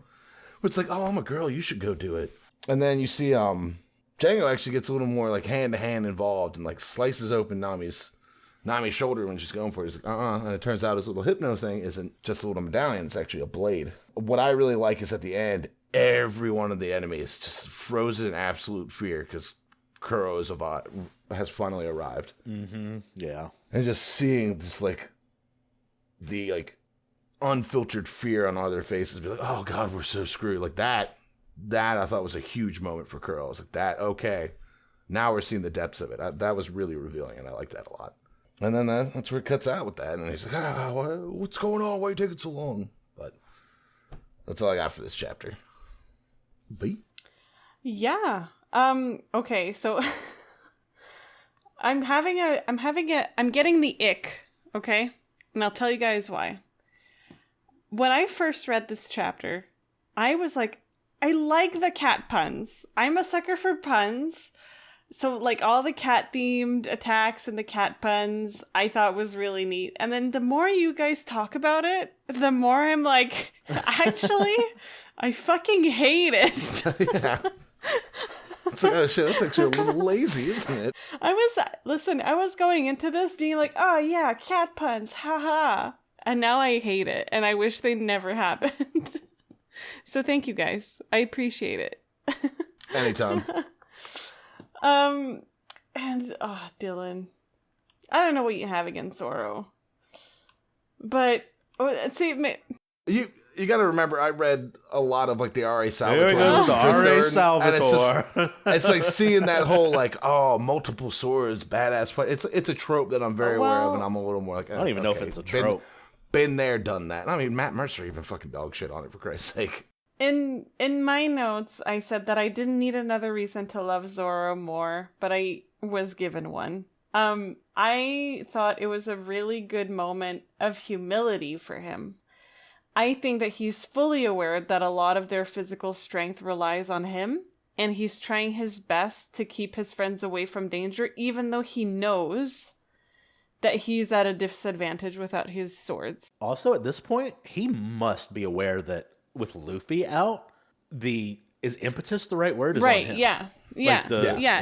Where it's like, oh, I'm a girl, you should go do it. And then you see Django actually gets a little more like hand to hand involved and like slices open Nami's shoulder when she's going for it. He's like, And it turns out his little hypno thing isn't just a little medallion, it's actually a blade. What I really like is at the end, every one of the enemies just frozen in absolute fear because Kuro has finally arrived. Mm-hmm. Yeah. And just seeing this like the like unfiltered fear on all their faces, be like, oh god, we're so screwed. Like that I thought was a huge moment for Kuro. I was like, that okay. Now we're seeing the depths of it. That was really revealing, and I like that a lot. And then that's where it cuts out with that. And he's like, what's going on? Why are you taking so long? But that's all I got for this chapter. B? Yeah. Okay, so I'm getting the ick, okay? And I'll tell you guys why. When I first read this chapter, I was like, I like the cat puns. I'm a sucker for puns. So, like, all the cat-themed attacks and the cat puns, I thought was really neat. And then the more you guys talk about it, the more I'm like, actually, I fucking hate it. Yeah. It's like, oh shit, that's actually a little lazy, isn't it? I was going into this being like, oh yeah, cat puns, haha. And now I hate it, and I wish they never happened. So thank you guys. I appreciate it. Anytime. And Dylan, I don't know what you have against Zoro, but see, you got to remember, I read a lot of like the R.A. There Salvatore. we go, the R.A. Salvatore. It's like seeing that whole like multiple swords, badass fight. It's a trope that I'm very aware of, and I'm a little more like, I don't even know if it's a trope. Been there, done that. I mean, Matt Mercer even fucking dog shit on it, for Christ's sake. In my notes, I said that I didn't need another reason to love Zoro more, but I was given one. I thought it was a really good moment of humility for him. I think that he's fully aware that a lot of their physical strength relies on him, and he's trying his best to keep his friends away from danger, even though he knows that he's at a disadvantage without his swords. Also, at this point, he must be aware that with Luffy out, is impetus the right word? Is right, on him. Yeah.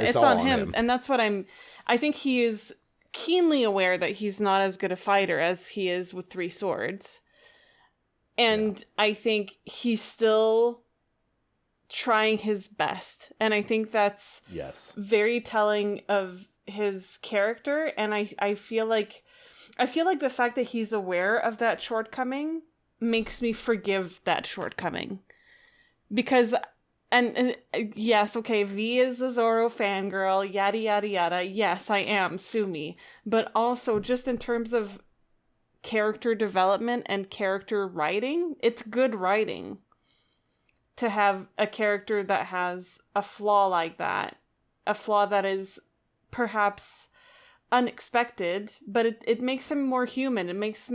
It's on him. And that's what I think he is keenly aware that he's not as good a fighter as he is with 3 swords. And I think he's still trying his best. And I think that's very telling of his character. And I feel like the fact that he's aware of that shortcoming makes me forgive that shortcoming. Because, and yes, okay, V is the Zoro fangirl, yada, yada, yada. Yes, I am, sue me. But also, just in terms of character development and character writing. It's good writing to have a character that has a flaw like that. A flaw that is perhaps unexpected, but it makes him more human. It makes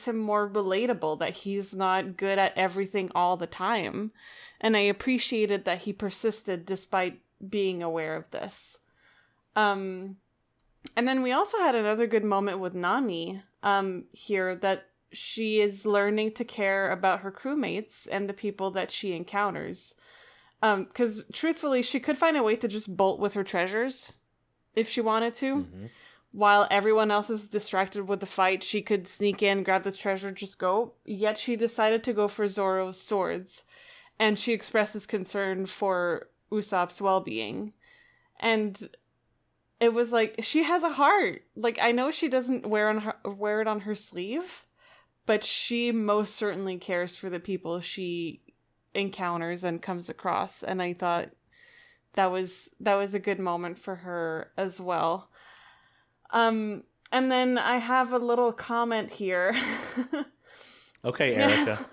him more relatable, that he's not good at everything all the time. And I appreciated that he persisted despite being aware of this. And then we also had another good moment with Nami here, that she is learning to care about her crewmates and the people that she encounters. Because truthfully, she could find a way to just bolt with her treasures if she wanted to. Mm-hmm. While everyone else is distracted with the fight, she could sneak in, grab the treasure, just go. Yet she decided to go for Zoro's swords. And she expresses concern for Usopp's well-being. And it was like, she has a heart. Like, I know she doesn't wear it on her sleeve, but she most certainly cares for the people she encounters and comes across. And I thought that was a good moment for her as well. And then I have a little comment here. Okay, Erica.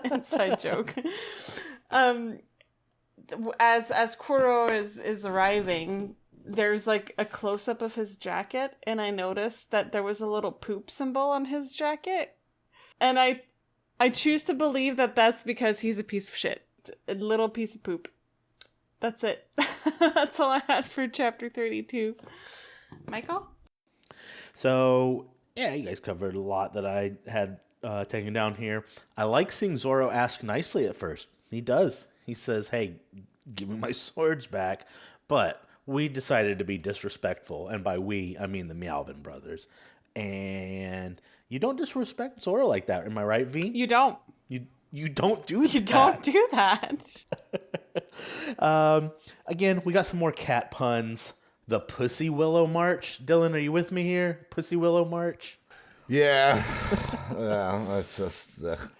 Inside joke. As Kuro is arriving, there's like a close-up of his jacket, and I noticed that there was a little poop symbol on his jacket. And I choose to believe that that's because he's a piece of shit. A little piece of poop. That's it. That's all I had for chapter 32. Michael? So, yeah, you guys covered a lot that I had taken down here. I like seeing Zoro ask nicely at first. He does. He says, hey, give me my swords back. But we decided to be disrespectful. And by we, I mean the Meowbin brothers. And you don't disrespect Zoro like that. Am I right, V? You don't. You don't do that. You don't do that. Again, we got some more cat puns. The Pussy Willow March. Dylan, are you with me here? Pussy Willow March? Yeah. Yeah, that's just...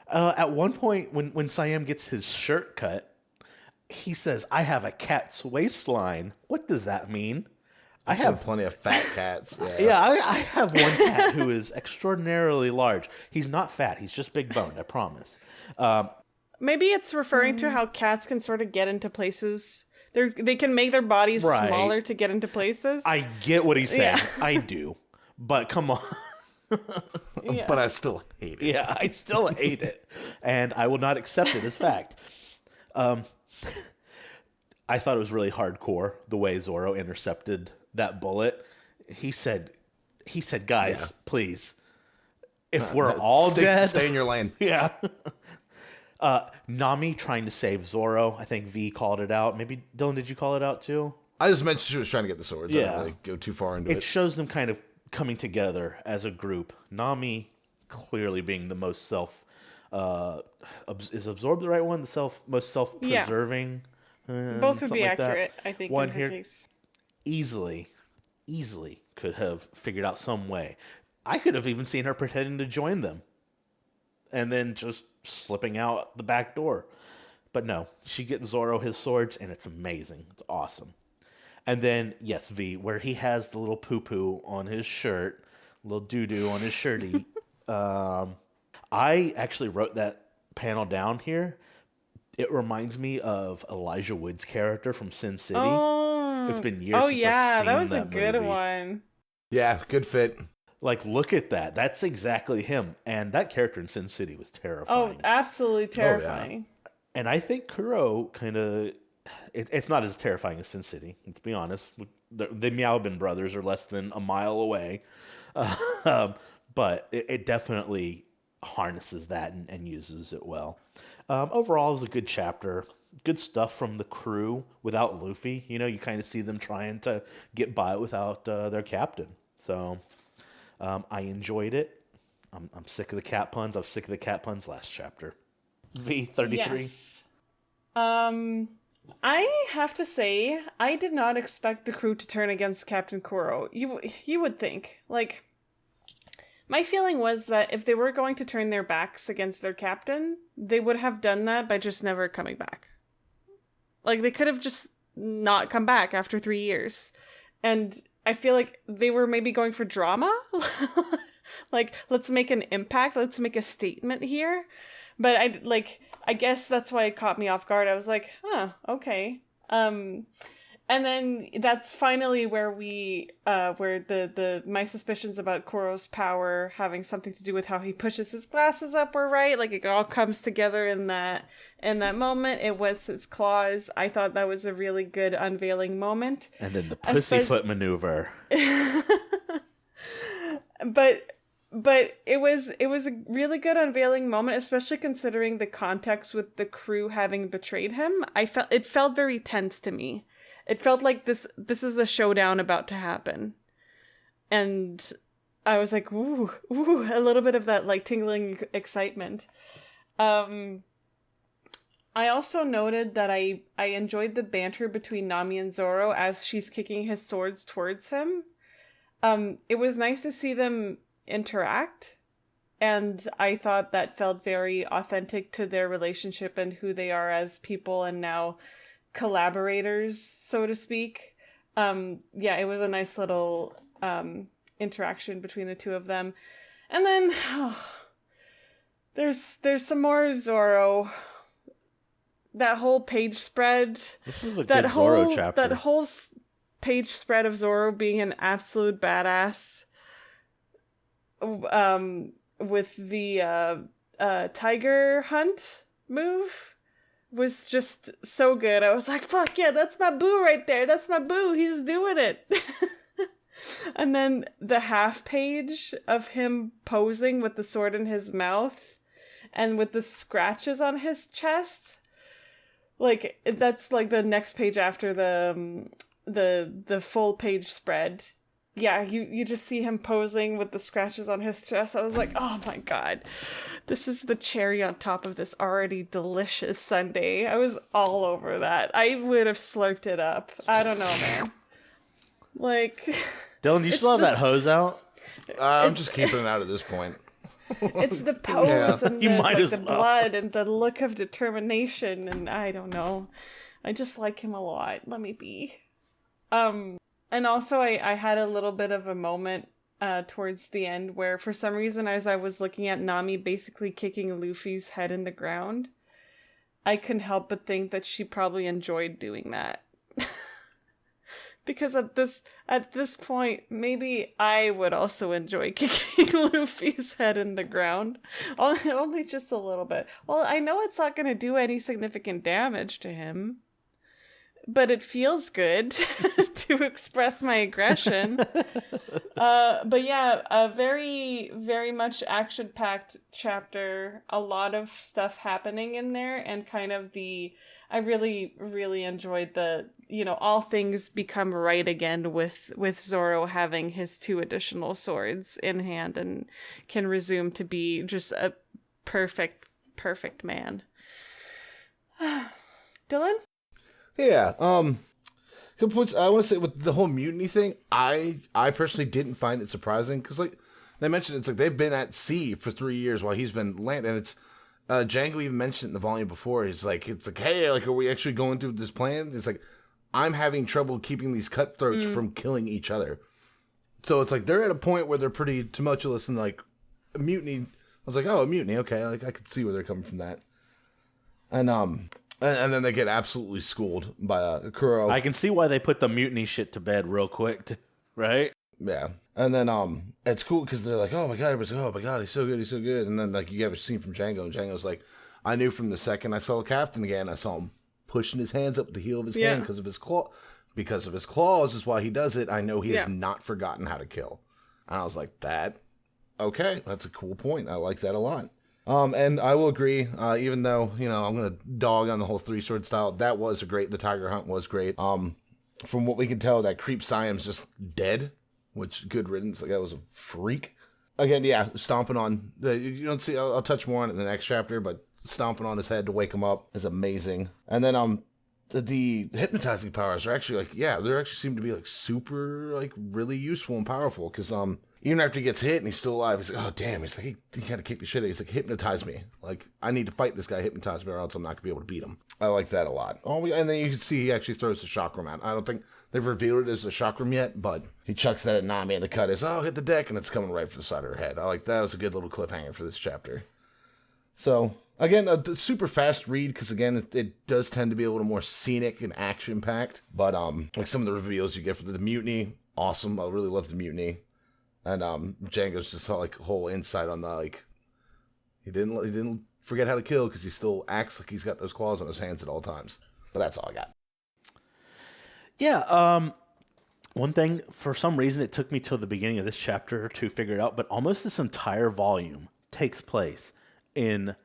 At one point, when Siam gets his shirt cut, he says, I have a cat's waistline. What does that mean? I have plenty of fat cats. Yeah, yeah I have one cat who is extraordinarily large. He's not fat. He's just big boned, I promise. Maybe it's referring to how cats can sort of get into places... They can make their bodies smaller to get into places. I get what he's saying. Yeah. I do. But come on. Yeah. But I still hate it. Yeah, I still hate it. And I will not accept it as fact. I thought it was really hardcore the way Zoro intercepted that bullet. He said, guys, please, if we're all dead... Stay in your lane. Yeah. Nami trying to save Zoro. I think V called it out. Maybe, Dylan, did you call it out too? I just mentioned she was trying to get the swords. Yeah. I didn't really go too far into it. It shows them kind of coming together as a group. Nami clearly being the most is absorbed the right one? The most self-preserving? Yeah. Both would be like accurate, I think, one in her here case. Easily could have figured out some way. I could have even seen her pretending to join them. And then just slipping out the back door. But no, she gets Zoro his swords, and it's amazing. It's awesome. And then, yes, V, where he has the little poo-poo on his shirt, little doo-doo on his shirty. I actually wrote that panel down here. It reminds me of Elijah Wood's character from Sin City. Oh, it's been years since I've seen that was that a good movie. one. Yeah, good fit. Like, look at that. That's exactly him. And that character in Sin City was terrifying. Oh, absolutely terrifying. Oh, yeah. And I think Kuro kind of... It's not as terrifying as Sin City, let's be honest. The Meowbin brothers are less than a mile away. But it definitely harnesses that and uses it well. Overall, it was a good chapter. Good stuff from the crew without Luffy. You know, you kind of see them trying to get by without their captain. So... I enjoyed it. I'm sick of the cat puns. I was sick of the cat puns last chapter. V33. Yes. I have to say, I did not expect the crew to turn against Captain Kuro. You would think. Like, my feeling was that if they were going to turn their backs against their captain, they would have done that by just never coming back. Like, they could have just not come back after 3 years. And... I feel like they were maybe going for drama. Like, let's make an impact. Let's make a statement here. But I guess that's why it caught me off guard. I was like, huh, okay. And then that's finally where where my suspicions about Koro's power having something to do with how he pushes his glasses up were right. Like, it all comes together in that moment. It was his claws. I thought that was a really good unveiling moment. And then the pussyfoot maneuver. But it was a really good unveiling moment, especially considering the context with the crew having betrayed him. It felt very tense to me. It felt like this is a showdown about to happen. And I was like, ooh, a little bit of that like tingling excitement. I also noted that I enjoyed the banter between Nami and Zoro as she's kicking his swords towards him. It was nice to see them interact, and I thought that felt very authentic to their relationship and who they are as people and now collaborators, so to speak. It was a nice little interaction between the two of them. And then there's some more Zoro. That whole page spread. This was a good Zoro chapter. That whole page spread of Zoro being an absolute badass. With the tiger hunt move was just so good. I was like, fuck yeah, that's my boo right there. That's my boo. He's doing it. And then the half page of him posing with the sword in his mouth and with the scratches on his chest. Like, that's like the next page after the full page spread. Yeah, you just see him posing with the scratches on his chest. I was like, oh my god, this is the cherry on top of this already delicious sundae. I was all over that. I would have slurped it up. I don't know, man. Like, Dylan, do you still have that hose out? I'm just keeping it out at this point. It's the pose and You might as the well. blood and the look of determination, and I don't know. I just like him a lot. Let me be. And also, I had a little bit of a moment towards the end where, for some reason, as I was looking at Nami basically kicking Luffy's head in the ground, I couldn't help but think that she probably enjoyed doing that. Because at this point, maybe I would also enjoy kicking Luffy's head in the ground. Only just a little bit. Well, I know it's not going to do any significant damage to him. But it feels good to express my aggression. But yeah, a very, very much action-packed chapter. A lot of stuff happening in there, and kind of I really, really enjoyed all things become right again with Zoro having his 2 additional swords in hand and can resume to be just a perfect man. Dylan? Yeah, good points. I want to say with the whole mutiny thing, I personally didn't find it surprising because, like they mentioned, it's like they've been at sea for 3 years while he's been land, and it's Django even mentioned in the volume before. It's like, hey, like, are we actually going through this plan? It's like, I'm having trouble keeping these cutthroats from killing each other. So it's like they're at a point where they're pretty tumultuous and like a mutiny. I was like, oh, a mutiny, okay, like I could see where they're coming from that, and then they get absolutely schooled by Kuro. I can see why they put the mutiny shit to bed real quick, right? Yeah. And then it's cool because they're like, oh my god, everybody's like, oh my god, he's so good. And then like you have a scene from Django, and Django's like, I knew from the second I saw the captain again, I saw him pushing his hands up with the heel of his hand because of his claw. Because of his claws is why he does it. I know he has not forgotten how to kill. And I was like, okay, that's a cool point. I like that a lot. And I will agree, even though, I'm going to dog on the whole 3-sword style, that was the Tiger Hunt was great. From what we can tell, that Creep Siam's just dead, which good riddance, like that was a freak. Again, yeah, stomping on, you don't see, I'll touch more on it in the next chapter, but stomping on his head to wake him up is amazing. And then, the hypnotizing powers are actually like, yeah, they actually seem to be like super, like really useful and powerful, because, even after he gets hit and he's still alive, he's like, oh, damn. He's like, he kind of kicked the shit out. He's like, hypnotize me. Like, I need to fight this guy, hypnotize me, or else I'm not going to be able to beat him. I like that a lot. Oh, and then you can see he actually throws the chakram out. I don't think they've revealed it as a chakram yet, but he chucks that at Nami, and the cut is, hit the deck, and it's coming right for the side of her head. I like that. It was a good little cliffhanger for this chapter. So, again, a super fast read, because, again, it does tend to be a little more scenic and action-packed. But, like, some of the reveals you get for the mutiny, awesome. I really love the mutiny. And Django's just, like, whole insight on the, like, he didn't forget how to kill because he still acts like he's got those claws on his hands at all times. But that's all I got. Yeah, one thing, for some reason, it took me till the beginning of this chapter to figure it out, but almost this entire volume takes place in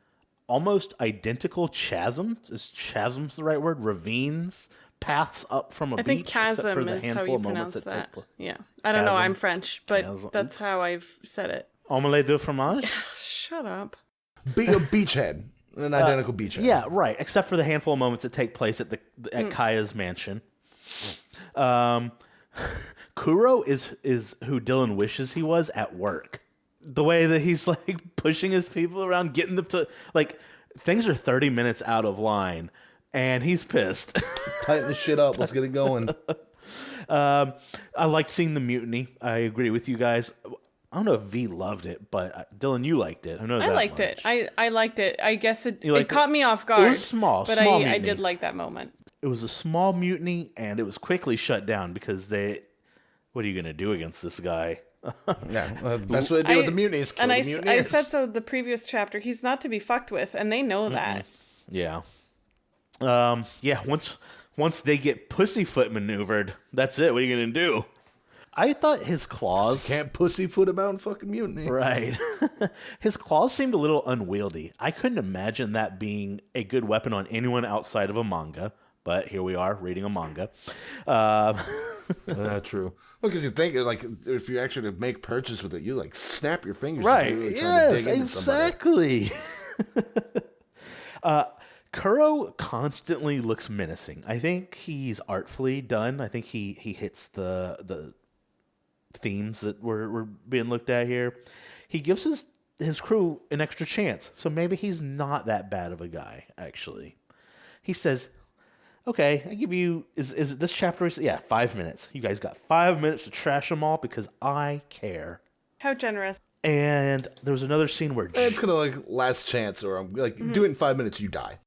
almost identical chasms. Is chasms the right word? Ravines? Paths up from a beach? I think chasm except for the is how handful you of moments pronounce that. take place. Yeah. I don't know, Chasm. I'm French, but Chasm. that's how I've said it. Omelette de fromage? Shut up. Be a beachhead. An identical beachhead. Yeah, right. Except for the handful of moments that take place at Kaya's mansion. Kuro is who Dylan wishes he was at work. The way that he's like pushing his people around, getting them to like things are 30 minutes out of line, and he's pissed. Tighten the shit up. Let's get it going. I liked seeing the mutiny. I agree with you guys. I don't know if V loved it, but Dylan, you liked it. I know that liked much. it. I liked it. I guess it liked caught me off guard. It was small, but small I mutiny. did like that moment. It was a small mutiny, and it was quickly shut down because what are you going to do against this guy? Yeah, best way to deal with the mutiny is kill the mutineers. I said so the previous chapter. He's not to be fucked with, and they know that. Yeah. Yeah, once they get pussyfoot maneuvered, that's it. What are you going to do? I thought his claws... Can't pussyfoot about fucking mutiny. Right. His claws seemed a little unwieldy. I couldn't imagine that being a good weapon on anyone outside of a manga. But here we are, reading a manga. True. Well, because you think, like, if you actually make purchase with it, you, like, snap your fingers. Right. Really Yes, exactly. Kuro constantly looks menacing. I think he's artfully done. I think he hits the themes that were being looked at here. He gives his crew an extra chance. So maybe he's not that bad of a guy, actually. He says, okay, I give you, is this chapter? Yeah, 5 minutes. You guys got 5 minutes to trash them all because I care. How generous. And there was another scene where... It's going to, like, last chance, or I'm like, do it in 5 minutes, you die.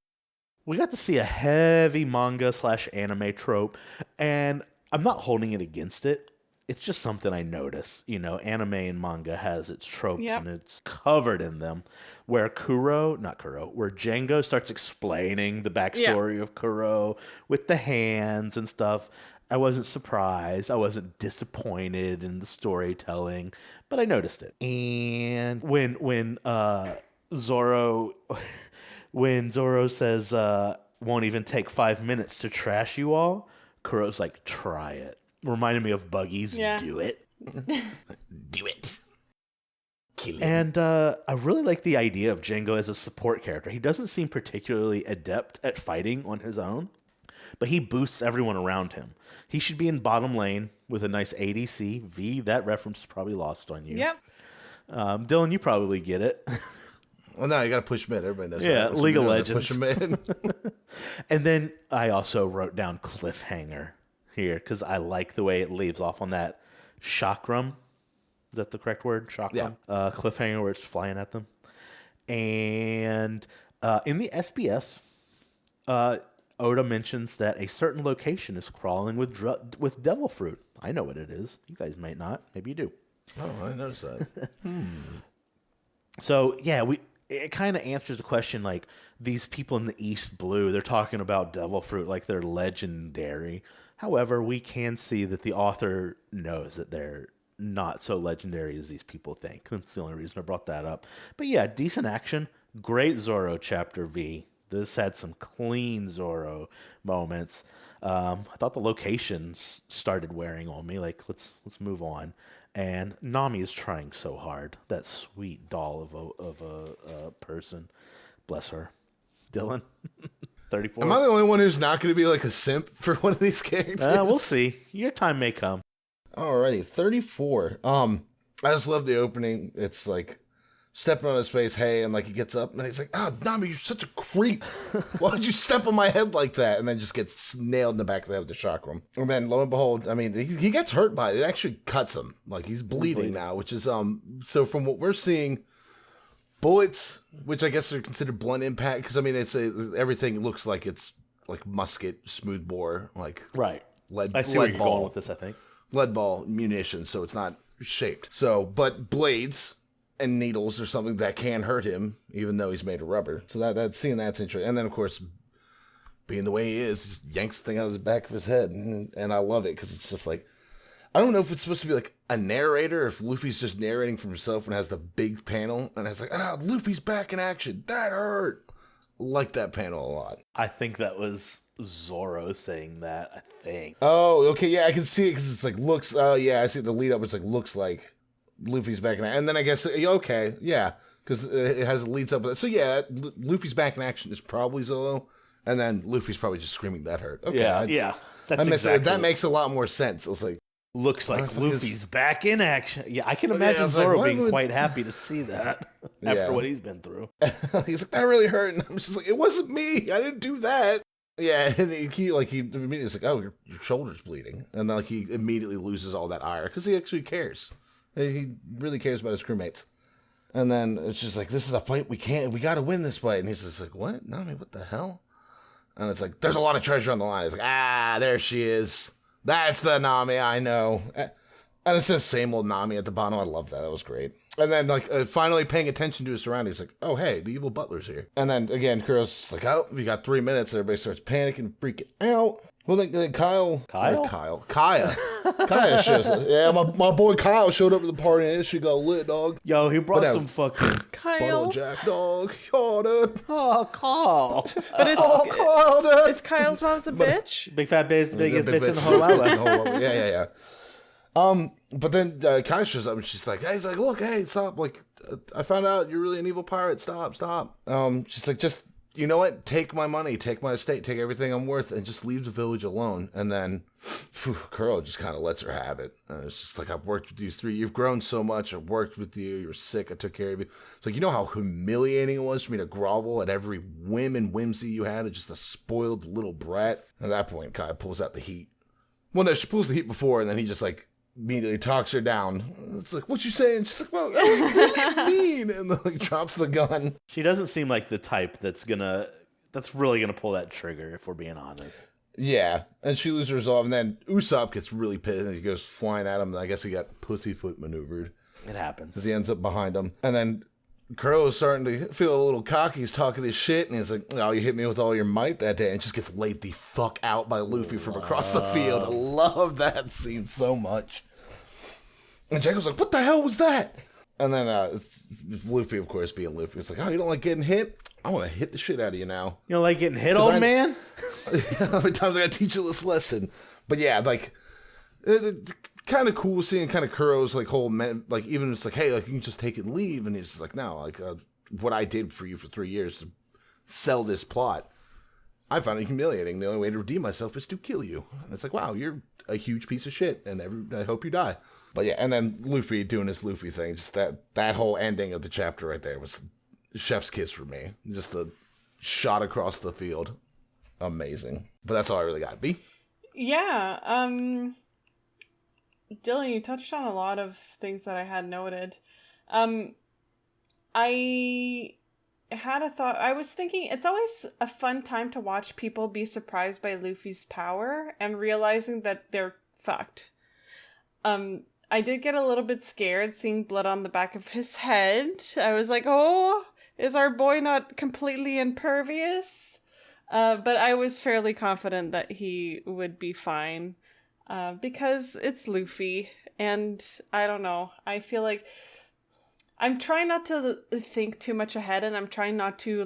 We got to see a heavy manga / anime trope, and I'm not holding it against it. It's just something I notice. You know, anime and manga has its tropes, and it's covered in them. Where where Django starts explaining the backstory of Kuro with the hands and stuff. I wasn't surprised. I wasn't disappointed in the storytelling, but I noticed it. And when Zoro says, won't even take 5 minutes to trash you all, Kuro's like, try it. Reminded me of Buggy's Do It. Do it. Kill him. And I really like the idea of Django as a support character. He doesn't seem particularly adept at fighting on his own, but he boosts everyone around him. He should be in bottom lane with a nice ADC. V, that reference is probably lost on you. Yep. Dylan, you probably get it. Well, no, you got to push mid. Everybody knows that. Yeah, League of Legends. Push mid. And then I also wrote down cliffhanger here because I like the way it leaves off on that chakram. Is that the correct word? Chakram? Yeah. Cliffhanger where it's flying at them. And in the SBS, Oda mentions that a certain location is crawling with devil fruit. I know what it is. You guys might not. Maybe you do. Oh, I noticed that. So, yeah, it kind of answers the question, like, these people in the East Blue, they're talking about devil fruit like they're legendary. However, we can see that the author knows that they're not so legendary as these people think. That's the only reason I brought that up. But yeah, decent action. Great Zoro chapter V. This had some clean Zoro moments. I thought the locations started wearing on me. Like, let's move on. And Nami is trying so hard. That sweet doll of a person. Bless her. Dylan, 34. Am I the only one who's not going to be like a simp for one of these characters? We'll see. Your time may come. Alrighty, 34. I just love the opening. It's like stepping on his face, hey, and like he gets up and he's like, oh, Nami, you're such a creep. Why would you step on my head like that? And then just gets nailed in the back of the head with the chakram. And then lo and behold, I mean, he gets hurt by it. It actually cuts him. Like he's bleeding now, which is so from what we're seeing, bullets, which I guess are considered blunt impact, because I mean everything looks like it's like musket, smooth bore, like Right. lead. I see lead where you're ball, going with this, I think. lead ball munitions, so it's not shaped. So, but blades and needles or something that can hurt him, even though he's made of rubber. So that's interesting. And then of course, being the way he is, just yanks the thing out of the back of his head, and I love it because it's just like, I don't know if it's supposed to be like a narrator, or if Luffy's just narrating from himself and has the big panel, and it's like, Luffy's back in action. That hurt. Like that panel a lot. I think that was Zoro saying that, I think. Oh, okay, yeah, I can see it because it's like looks. Oh, yeah, I see the lead up. It's like looks like Luffy's back in action, and then I guess okay, yeah, because it has leads up with it. So yeah, Luffy's back in action is probably Zoro, and then Luffy's probably just screaming that hurt. Okay, Yeah. That's exactly. That makes a lot more sense. I was like, looks like Luffy's back in action. Yeah, I can imagine Zoro being quite happy to see that after what he's been through. He's like, that really hurt, and I'm just like, it wasn't me. I didn't do that. Yeah, and he immediately is like, oh, your shoulder's bleeding, and then like he immediately loses all that ire because he actually cares. He really cares about his crewmates. And then it's just like, this is a fight we got to win this fight. And he's just like, what? Nami, what the hell? And it's like, there's a lot of treasure on the line. It's like, there she is. That's the Nami I know. And it says same old Nami at the bottom. I love that. That was great. And then, like, finally paying attention to his surroundings, like, oh, hey, the evil butler's here. And then, again, Kuro's just like, oh, we got 3 minutes. Everybody starts panicking, freaking out. Well, then Kyle? Kaya shows up. Yeah, my boy Kyle showed up at the party, and she got lit, dog. Yo, he brought some fucking... Kyle. Jack, dog. Oh, dude. Oh, Kyle. But is Kyle's mom's a bitch? Big fat bitch, the biggest bitch in the whole island. Yeah. But then Kai shows up and she's like, hey, look, hey, stop. Like, I found out you're really an evil pirate. Stop. She's like, just, you know what? Take my money, take my estate, take everything I'm worth, and just leave the village alone. And then Kuro just kind of lets her have it. And it's just like, I've worked with you 3. You've grown so much. I've worked with you. You were sick. I took care of you. It's like, you know how humiliating it was for me to grovel at every whim and whimsy you had? Just a spoiled little brat. At that point, Kai pulls out the heat. Well, no, she pulls the heat before, and then he just like immediately talks her down. It's like, what you saying? She's like, well, that was really mean, and then like drops the gun. She doesn't seem like the type that's really gonna pull that trigger, if we're being honest. Yeah, and she loses resolve, and then Usopp gets really pissed, and he goes flying at him, and I guess he got pussyfoot maneuvered. It happens. Because he ends up behind him, and then Kuro is starting to feel a little cocky. He's talking his shit, and he's like, oh, you hit me with all your might that day, and just gets laid the fuck out by Luffy from across the field. I love that scene so much. And Jacko's like, what the hell was that? And then Luffy, of course, being Luffy, it's like, oh, you don't like getting hit? I want to hit the shit out of you now. You don't like getting hit, old man? How many times I got to teach you this lesson? But yeah, like, kind of cool seeing kind of Kuro's like whole, like, even it's like, hey, like, you can just take it and leave. And he's just like, no, like, what I did for you for 3 years to sell this plot, I found it humiliating. The only way to redeem myself is to kill you. And it's like, wow, you're a huge piece of shit, and I hope you die. But yeah, and then Luffy doing his Luffy thing, just that whole ending of the chapter right there was chef's kiss for me. Just the shot across the field. Amazing. But that's all I really got. B? Yeah, Dylan, you touched on a lot of things that I had noted. I had a thought. I was thinking it's always a fun time to watch people be surprised by Luffy's power and realizing that they're fucked. I did get a little bit scared seeing blood on the back of his head. I was like, oh, is our boy not completely impervious? But I was fairly confident that he would be fine. Because it's Luffy. And I don't know. I feel like I'm trying not to think too much ahead, and I'm trying not to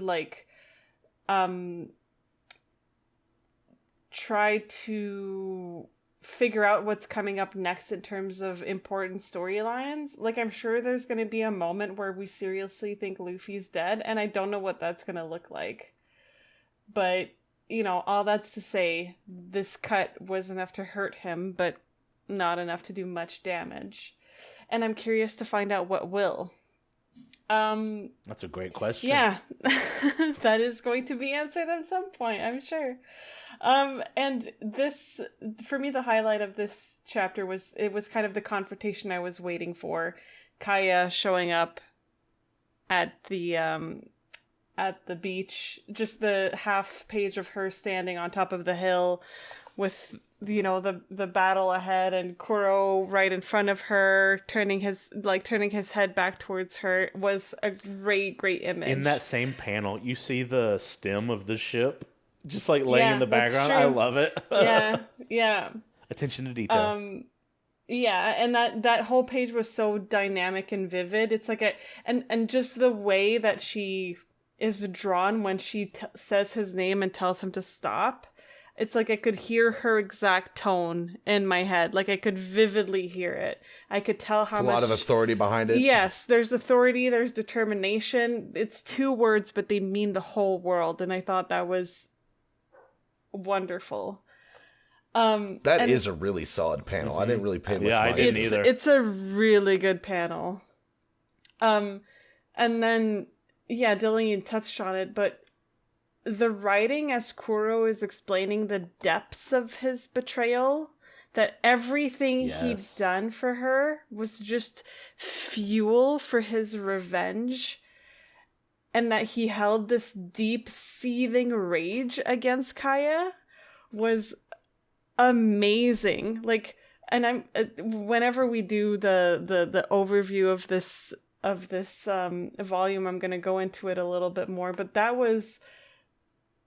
try to figure out what's coming up next in terms of important storylines. Like, I'm sure there's going to be a moment where we seriously think Luffy's dead, and I don't know what that's going to look like. But, you know, all that's to say, this cut was enough to hurt him, but not enough to do much damage. And I'm curious to find out what will. That's a great question. Yeah, that is going to be answered at some point, I'm sure. And this, for me, the highlight of this chapter was kind of the confrontation I was waiting for. Kaya showing up at the beach, just the half page of her standing on top of the hill with, you know, the battle ahead, and Kuro right in front of her, turning his head back towards her, was a great image. In that same panel, you see the stem of the ship just like laying in the that's background. true. I love it. Yeah. Attention to detail. Yeah, and that whole page was so dynamic and vivid. It's like and just the way that she is drawn when she says his name and tells him to stop. It's like I could hear her exact tone in my head. Like I could vividly hear it. I could tell how much... a lot of authority behind it. Yes, there's authority, there's determination. It's 2 words, but they mean the whole world. And I thought that was wonderful. That is a really solid panel. I didn't really pay much mind. I didn't either. It's a really good panel. And then, yeah, Dylan, you touched on it, but the writing as Kuro is explaining the depths of his betrayal, that everything he'd done for her was just fuel for his revenge, and that he held this deep, seething rage against Kaya, was amazing. Like, and I'm whenever we do the overview of this volume, I'm going to go into it a little bit more, but that was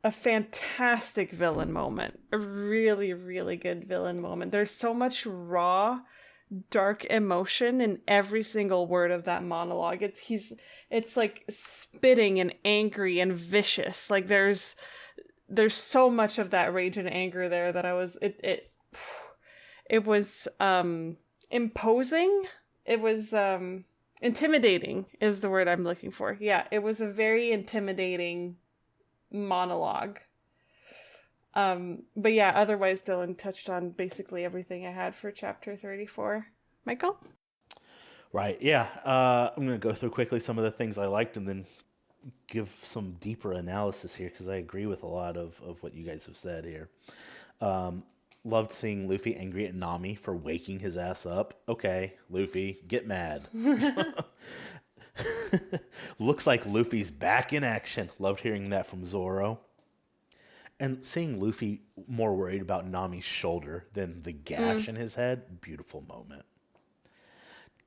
a fantastic villain moment. A really, really good villain moment. There's so much raw, dark emotion in every single word of that monologue. It's like spitting and angry and vicious. Like there's so much of that rage and anger there that it was imposing. It was intimidating is the word I'm looking for. Yeah, it was a very intimidating monologue. But yeah, otherwise Dylan touched on basically everything I had for chapter 34. Michael? Right, yeah. I'm going to go through quickly some of the things I liked and then give some deeper analysis here, because I agree with a lot of what you guys have said here. Loved seeing Luffy angry at Nami for waking his ass up. Okay, Luffy, get mad. Looks like Luffy's back in action. Loved hearing that from Zoro. And seeing Luffy more worried about Nami's shoulder than the gash in his head, beautiful moment.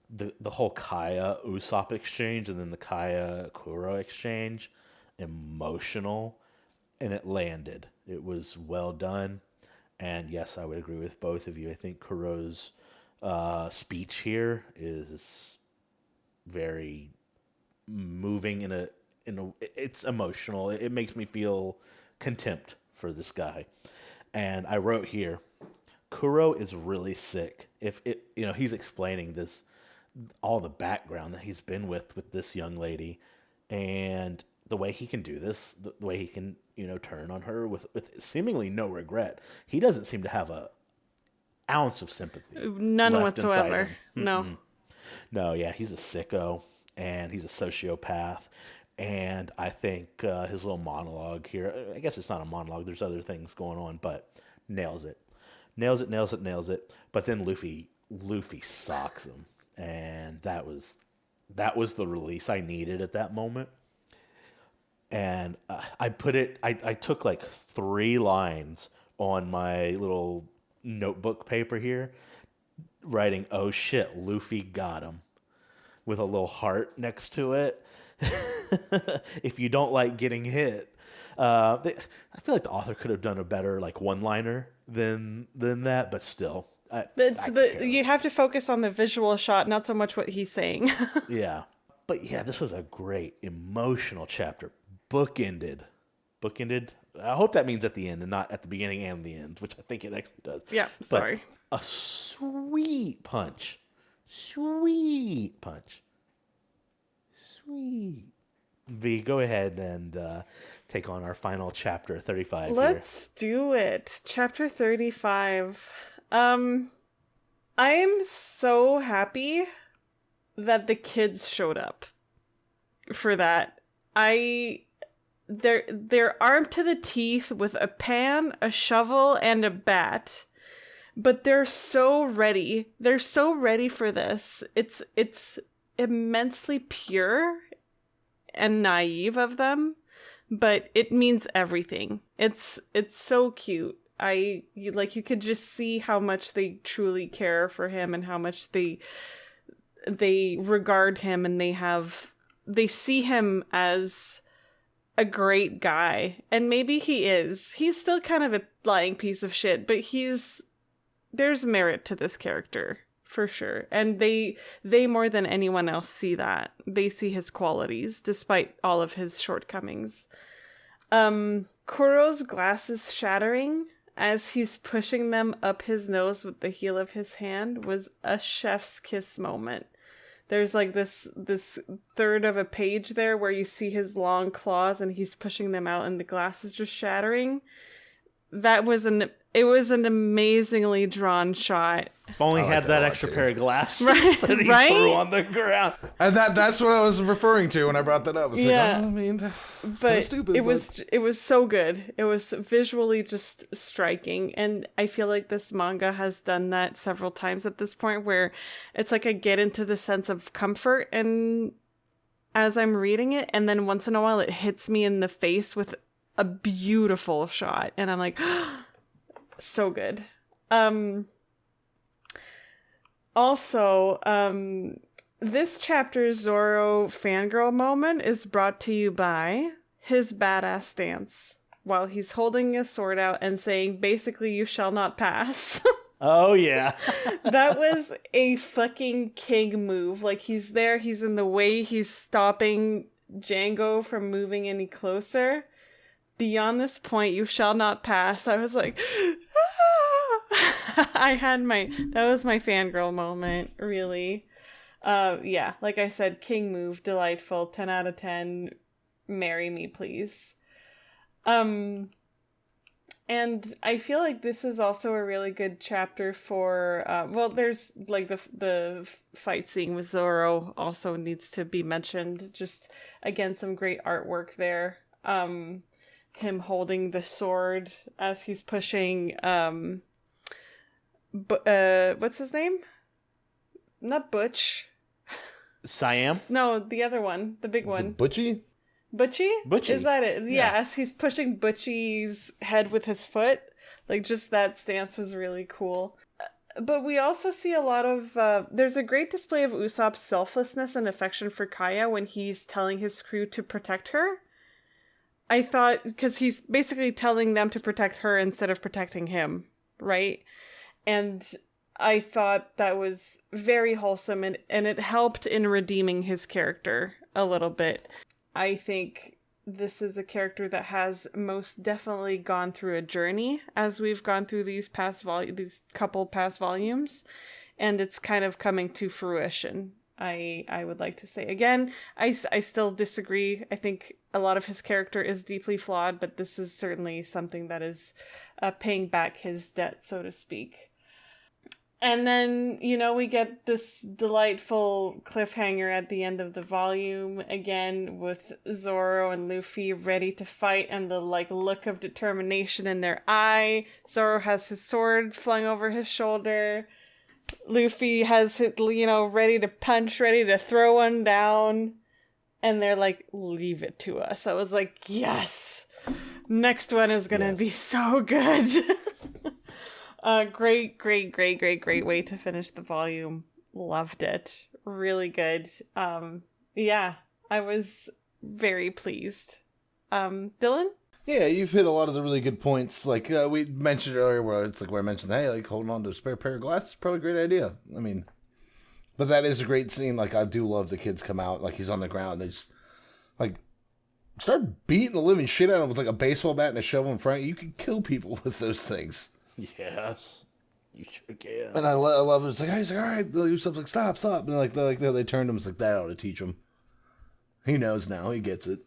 The whole Kaya Usopp exchange and then the Kaya Kuro exchange, emotional, and it landed. It was well done. And yes, I would agree with both of you. I think Kuro's speech here is very moving it's emotional. It makes me feel contempt for this guy. And I wrote here, Kuro is really sick. He's explaining this, all the background that he's been with this young lady, and the way he can do this, the way he can, turn on her with seemingly no regret. He doesn't seem to have a ounce of sympathy. None whatsoever. No. No, yeah, he's a sicko and he's a sociopath. And I think his little monologue here, I guess it's not a monologue, there's other things going on, but nails it. Nails it. But then Luffy socks him. And that was the release I needed at that moment. And I took like 3 lines on my little notebook paper here, writing, "Oh shit, Luffy got him," with a little heart next to it. If you don't like getting hit, I feel like the author could have done a better like one-liner than that, but still, you have to focus on the visual shot, not so much what he's saying. Yeah, but yeah, this was a great emotional chapter. Bookended. I hope that means at the end and not at the beginning and the end, which I think it actually does. Yeah, sorry. A sweet punch. Sweet. V, go ahead and take on our final chapter 35 Let's do it. Chapter 35. I am so happy that the kids showed up. for that. They're armed to the teeth with a pan, a shovel, and a bat. But they're so ready. They're so ready for this. It's immensely pure and naive of them, but it means everything. It's so cute. You could just see how much they truly care for him and how much they regard him, and they see him as a great guy. And maybe he is. He's still kind of a lying piece of shit, but there's merit to this character for sure. And they more than anyone else see that. They see his qualities despite all of his shortcomings. Kuro's glasses shattering as he's pushing them up his nose with the heel of his hand was a chef's kiss moment. There's like this third of a page there where you see his long claws and he's pushing them out and the glass is just shattering. It was an amazingly drawn shot. If only he had that extra pair of glasses that he threw on the ground. And that's what I was referring to when I brought that up. It's like, I mean, that's kind of stupid. It was so good. It was visually just striking. And I feel like this manga has done that several times at this point, where it's like I get into the sense of comfort and as I'm reading it, and then once in a while it hits me in the face with a beautiful shot. And I'm like, so good. Also, this chapter's Zoro fangirl moment is brought to you by his badass stance while he's holding a sword out and saying, basically, you shall not pass. Oh, yeah. That was a fucking king move. Like, he's there, he's in the way, he's stopping Django from moving any closer. Beyond this point, you shall not pass. I was like, that was my fangirl moment, really. Yeah, like I said, king move, delightful, 10 out of 10, marry me, please. And I feel like this is also a really good chapter for, there's like the fight scene with Zoro also needs to be mentioned. Just, again, some great artwork there. Him holding the sword as he's pushing, what's his name? Not Butch. Siam? No, the other one, the big one. Butchie? Butchie? Is that it? Yeah, as he's pushing Butchie's head with his foot. Like, just that stance was really cool. But we also see a lot of, there's a great display of Usopp's selflessness and affection for Kaya when he's telling his crew to protect her. I thought, because he's basically telling them to protect her instead of protecting him, right? And I thought that was very wholesome, and it helped in redeeming his character a little bit. I think this is a character that has most definitely gone through a journey as we've gone through these couple past volumes, and it's kind of coming to fruition. I would like to say. Again, I still disagree. I think a lot of his character is deeply flawed, but this is certainly something that is paying back his debt, so to speak. And then, we get this delightful cliffhanger at the end of the volume, again, with Zoro and Luffy ready to fight and the, look of determination in their eye. Zoro has his sword flung over his shoulder. Luffy has it, ready to punch, ready to throw one down. And they're like, leave it to us. I was like, yes! Next one is gonna be so good. Great way to finish the volume. Loved it. Really good. Yeah, I was very pleased. Dylan? Yeah, you've hit a lot of the really good points. Like we mentioned earlier, where I mentioned, hey, holding on to a spare pair of glasses is probably a great idea. I mean, but that is a great scene. Like, I do love the kids come out, like he's on the ground, and they just start beating the living shit out of him with a baseball bat and a shovel in front. You can kill people with those things. Yes, you sure can. And I love it. It's like, he's like, all right, Usopp's like, stop. And they turned him. It's like, that ought to teach him. He knows now. He gets it.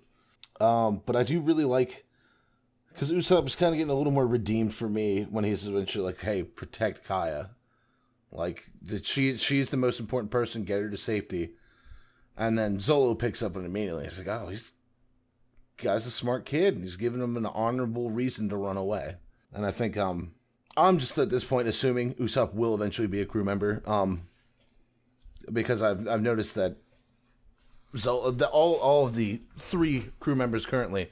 But I do really like, because Usopp is kind of getting a little more redeemed for me when he's eventually like, hey, protect Kaya. Like, she's the most important person. Get her to safety. And then Zolo picks up and immediately he's like, oh, guy's a smart kid. And he's giving him an honorable reason to run away. And I think I'm just at this point assuming Usopp will eventually be a crew member. Because I've noticed that all of the 3 crew members currently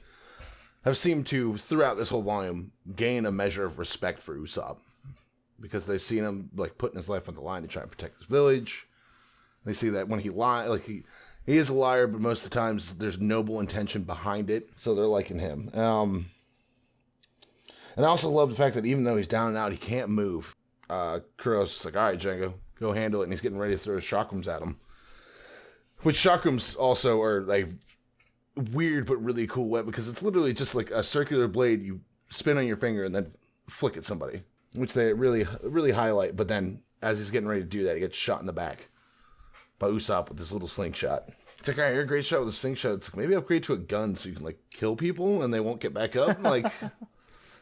have seemed to, throughout this whole volume, gain a measure of respect for Usopp. Because they've seen him like putting his life on the line to try and protect his village. They see that when he lies, like he is a liar, but most of the times there's noble intention behind it. So they're liking him. And I also love the fact that even though he's down and out, he can't move. Kuro's just like, all right, Django, go handle it. And he's getting ready to throw his chakrams at him. Which chakrams also are like weird but really cool weapon, because it's literally just like a circular blade you spin on your finger and then flick at somebody, which they really, really highlight. But then as he's getting ready to do that, he gets shot in the back by Usopp with this little slingshot. It's like, all right, you're a great shot with a slingshot. It's like, maybe upgrade to a gun so you can like kill people and they won't get back up. Like,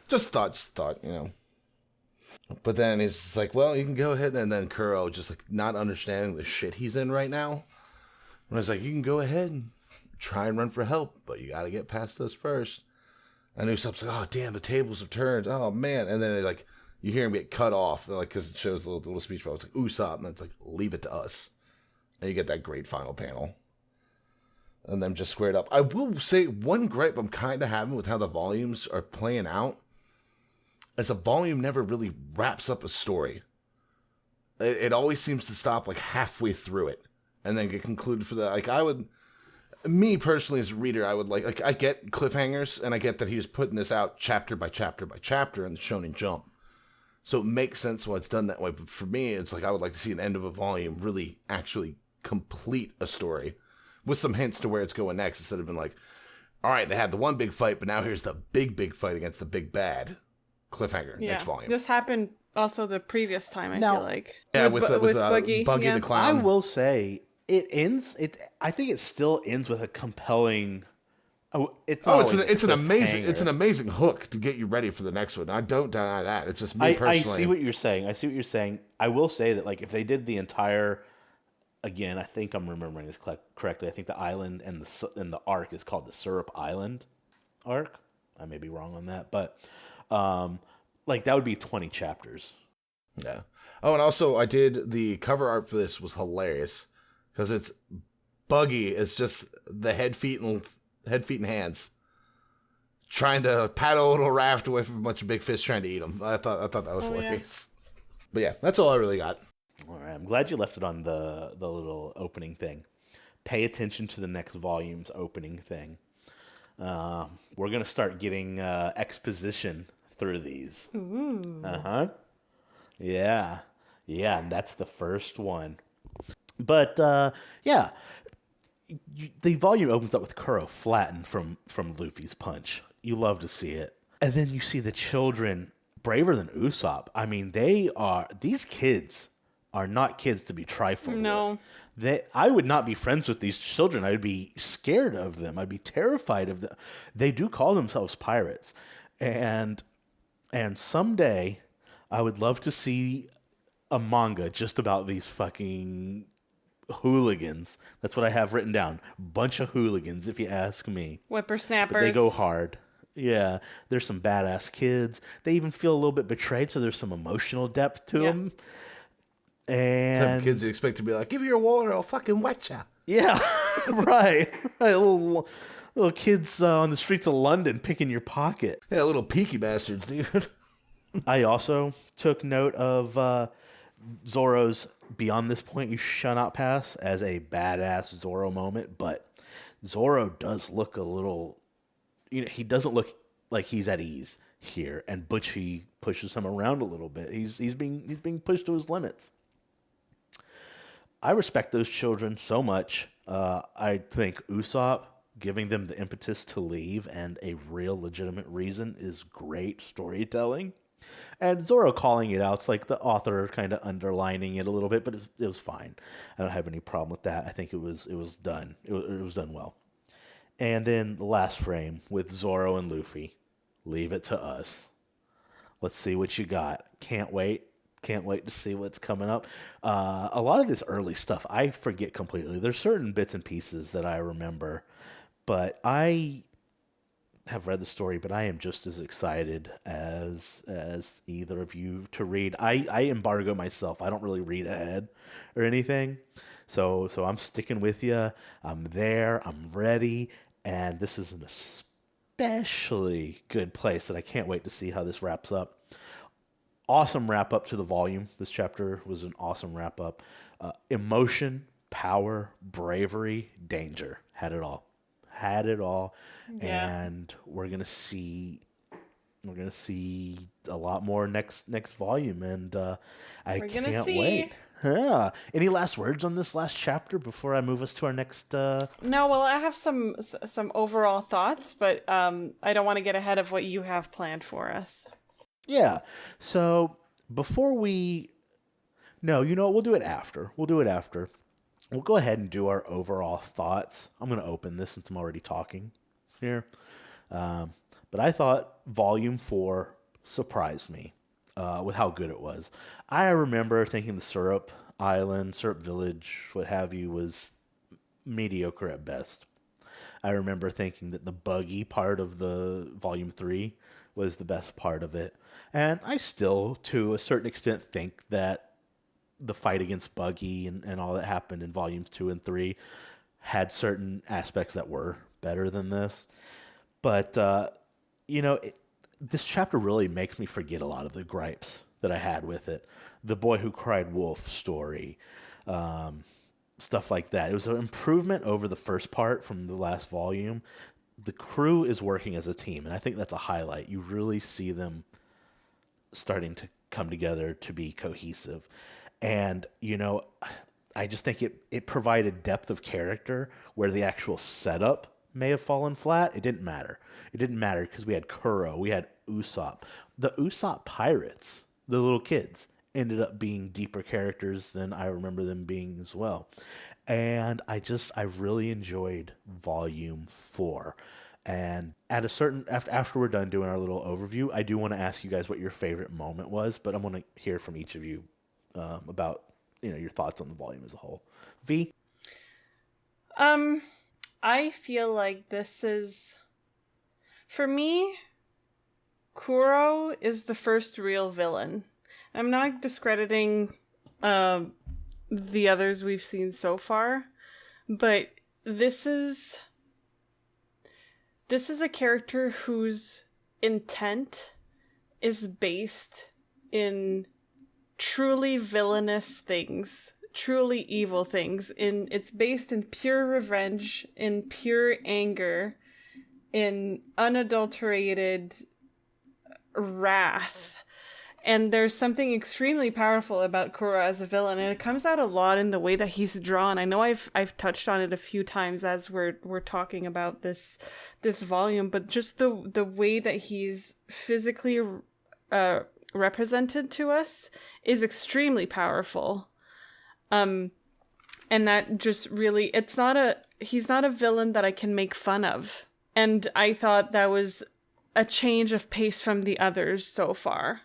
just thought, you know. But then he's just like, well, you can go ahead. And then Kuro just like not understanding the shit he's in right now. And I was like, you can go ahead and try and run for help, but you got to get past us first. And Usopp's like, oh, damn, the tables have turned. Oh, man. And then like you hear him get cut off, like, because it shows the little speech bubble. It's like, Usopp. And it's like, leave it to us. And you get that great final panel. And them just squared up. I will say one gripe I'm kind of having with how the volumes are playing out is a volume never really wraps up a story. It always seems to stop like halfway through it and then get concluded for that. Like me personally as a reader, I would like I get cliffhangers and I get that he was putting this out chapter by chapter by chapter in the Shonen Jump. So it makes sense why it's done that way. But for me, it's like I would like to see an end of a volume really actually complete a story with some hints to where it's going next, instead of being like, all right, they had the one big fight, but now here's the big fight against the big bad. Cliffhanger, next volume. This happened also the previous time, I feel like. Yeah, with Buggy yeah. the Clown. I will say, I think it still ends with a compelling... it's an amazing hook to get you ready for the next one. I don't deny that. It's just me personally. I see what you're saying. I will say that like if they did the entire, again, I think I'm remembering this correctly. I think the island and the arc is called the Syrup Island arc. I may be wrong on that, but like that would be 20 chapters. Yeah. Oh, and also I did the cover art for this was hilarious because it's Buggy. It's just the head, feet, and hands trying to paddle a little raft away from a bunch of big fish trying to eat them. I thought that was hilarious. Yeah. But yeah, that's all I really got. All right, I'm glad you left it on the little opening thing. Pay attention to the next volume's opening thing. We're gonna start getting exposition through these. Ooh. Yeah, and that's the first one. But yeah. The volume opens up with Kuro flattened from Luffy's punch. You love to see it. And then you see the children braver than Usopp. I mean, these kids are not kids to be trifled with. I would not be friends with these children. I would be scared of them. I'd be terrified of them. They do call themselves pirates. And someday I would love to see a manga just about these fucking hooligans. That's what I have written down. Bunch of hooligans, if you ask me. Whippersnappers. But they go hard. Yeah, there's some badass kids. They even feel a little bit betrayed, so there's some emotional depth to them. And kids you expect to be like, give me your water, I'll fucking wet ya. Yeah, right. Little kids on the streets of London picking your pocket. Yeah, little peaky bastards, dude. I also took note of Zoro's beyond this point you shall not pass as a badass Zoro moment, but Zoro does look a little, he doesn't look like he's at ease here, and Butchie pushes him around a little bit. He's being pushed to his limits. I respect those children so much. I think Usopp giving them the impetus to leave and a real legitimate reason is great storytelling. And Zoro calling it out, it's like the author kind of underlining it a little bit, but it was fine. I don't have any problem with that. I think it was done. It was done well. And then the last frame with Zoro and Luffy. Leave it to us. Let's see what you got. Can't wait. Can't wait to see what's coming up. A lot of this early stuff I forget completely. There's certain bits and pieces that I remember, but I have read the story, but I am just as excited as either of you to read. I embargo myself. I don't really read ahead or anything. So I'm sticking with you. I'm there. I'm ready. And this is an especially good place that I can't wait to see how this wraps up. Awesome wrap up to the volume. This chapter was an awesome wrap up. Emotion, power, bravery, danger. Had it all. Had it all. Yeah. And we're gonna see a lot more next volume, and I We're gonna can't see. wait. Huh. Any last words on this last chapter before I move us to our next? No, well, I have some overall thoughts, but I don't want to get ahead of what you have planned for us. Yeah. So before we, no, you know what? We'll do it after. We'll go ahead and do our overall thoughts. I'm going to open this since I'm already talking here. But I thought Volume 4 surprised me with how good it was. I remember thinking the Syrup Island, Syrup Village, what have you, was mediocre at best. I remember thinking that the buggy part of the Volume 3 was the best part of it. And I still, to a certain extent, think that the fight against Buggy and all that happened in volumes 2 and 3 had certain aspects that were better than this. But, this chapter really makes me forget a lot of the gripes that I had with it. The boy who cried wolf story, stuff like that. It was an improvement over the first part from the last volume. The crew is working as a team, and I think that's a highlight. You really see them starting to come together to be cohesive. And, I just think it provided depth of character where the actual setup may have fallen flat. It didn't matter. It didn't matter because we had Kuro, we had Usopp. The Usopp pirates, the little kids, ended up being deeper characters than I remember them being as well. And I really enjoyed Volume 4. And at a certain after we're done doing our little overview, I do want to ask you guys what your favorite moment was, but I want to hear from each of you about your thoughts on the volume as a whole. V? I feel like this is, for me, Kuro is the first real villain. I'm not discrediting the others we've seen so far, but this is a character whose intent is based in truly villainous things, truly evil things. It's based in pure revenge, in pure anger, in unadulterated wrath. And there's something extremely powerful about Kuro as a villain, and it comes out a lot in the way that he's drawn. I know I've touched on it a few times as we're talking about this volume, but just the way that he's physically represented to us is extremely powerful. And that just really, he's not a villain that I can make fun of. And I thought that was a change of pace from the others so far.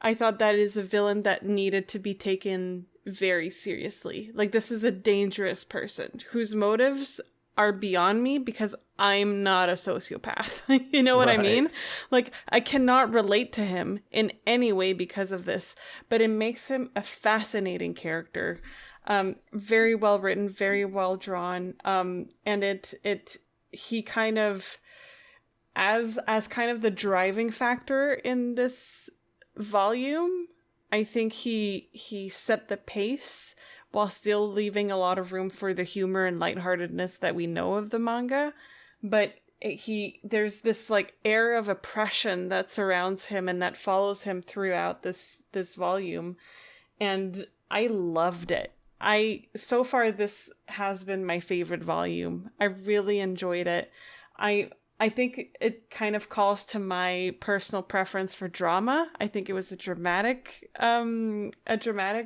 I thought that is a villain that needed to be taken very seriously. Like, this is a dangerous person whose motives are beyond me because I'm not a sociopath. You know what I mean? Like, I cannot relate to him in any way because of this, but it makes him a fascinating character. Very well written, very well drawn. And he kind of, as kind of the driving factor in this volume, I think he set the pace while still leaving a lot of room for the humor and lightheartedness that we know of the manga. But there's this like air of oppression that surrounds him and that follows him throughout this volume, and I loved it. So far this has been my favorite volume. I really enjoyed it. I think it kind of calls to my personal preference for drama. I think it was a dramatic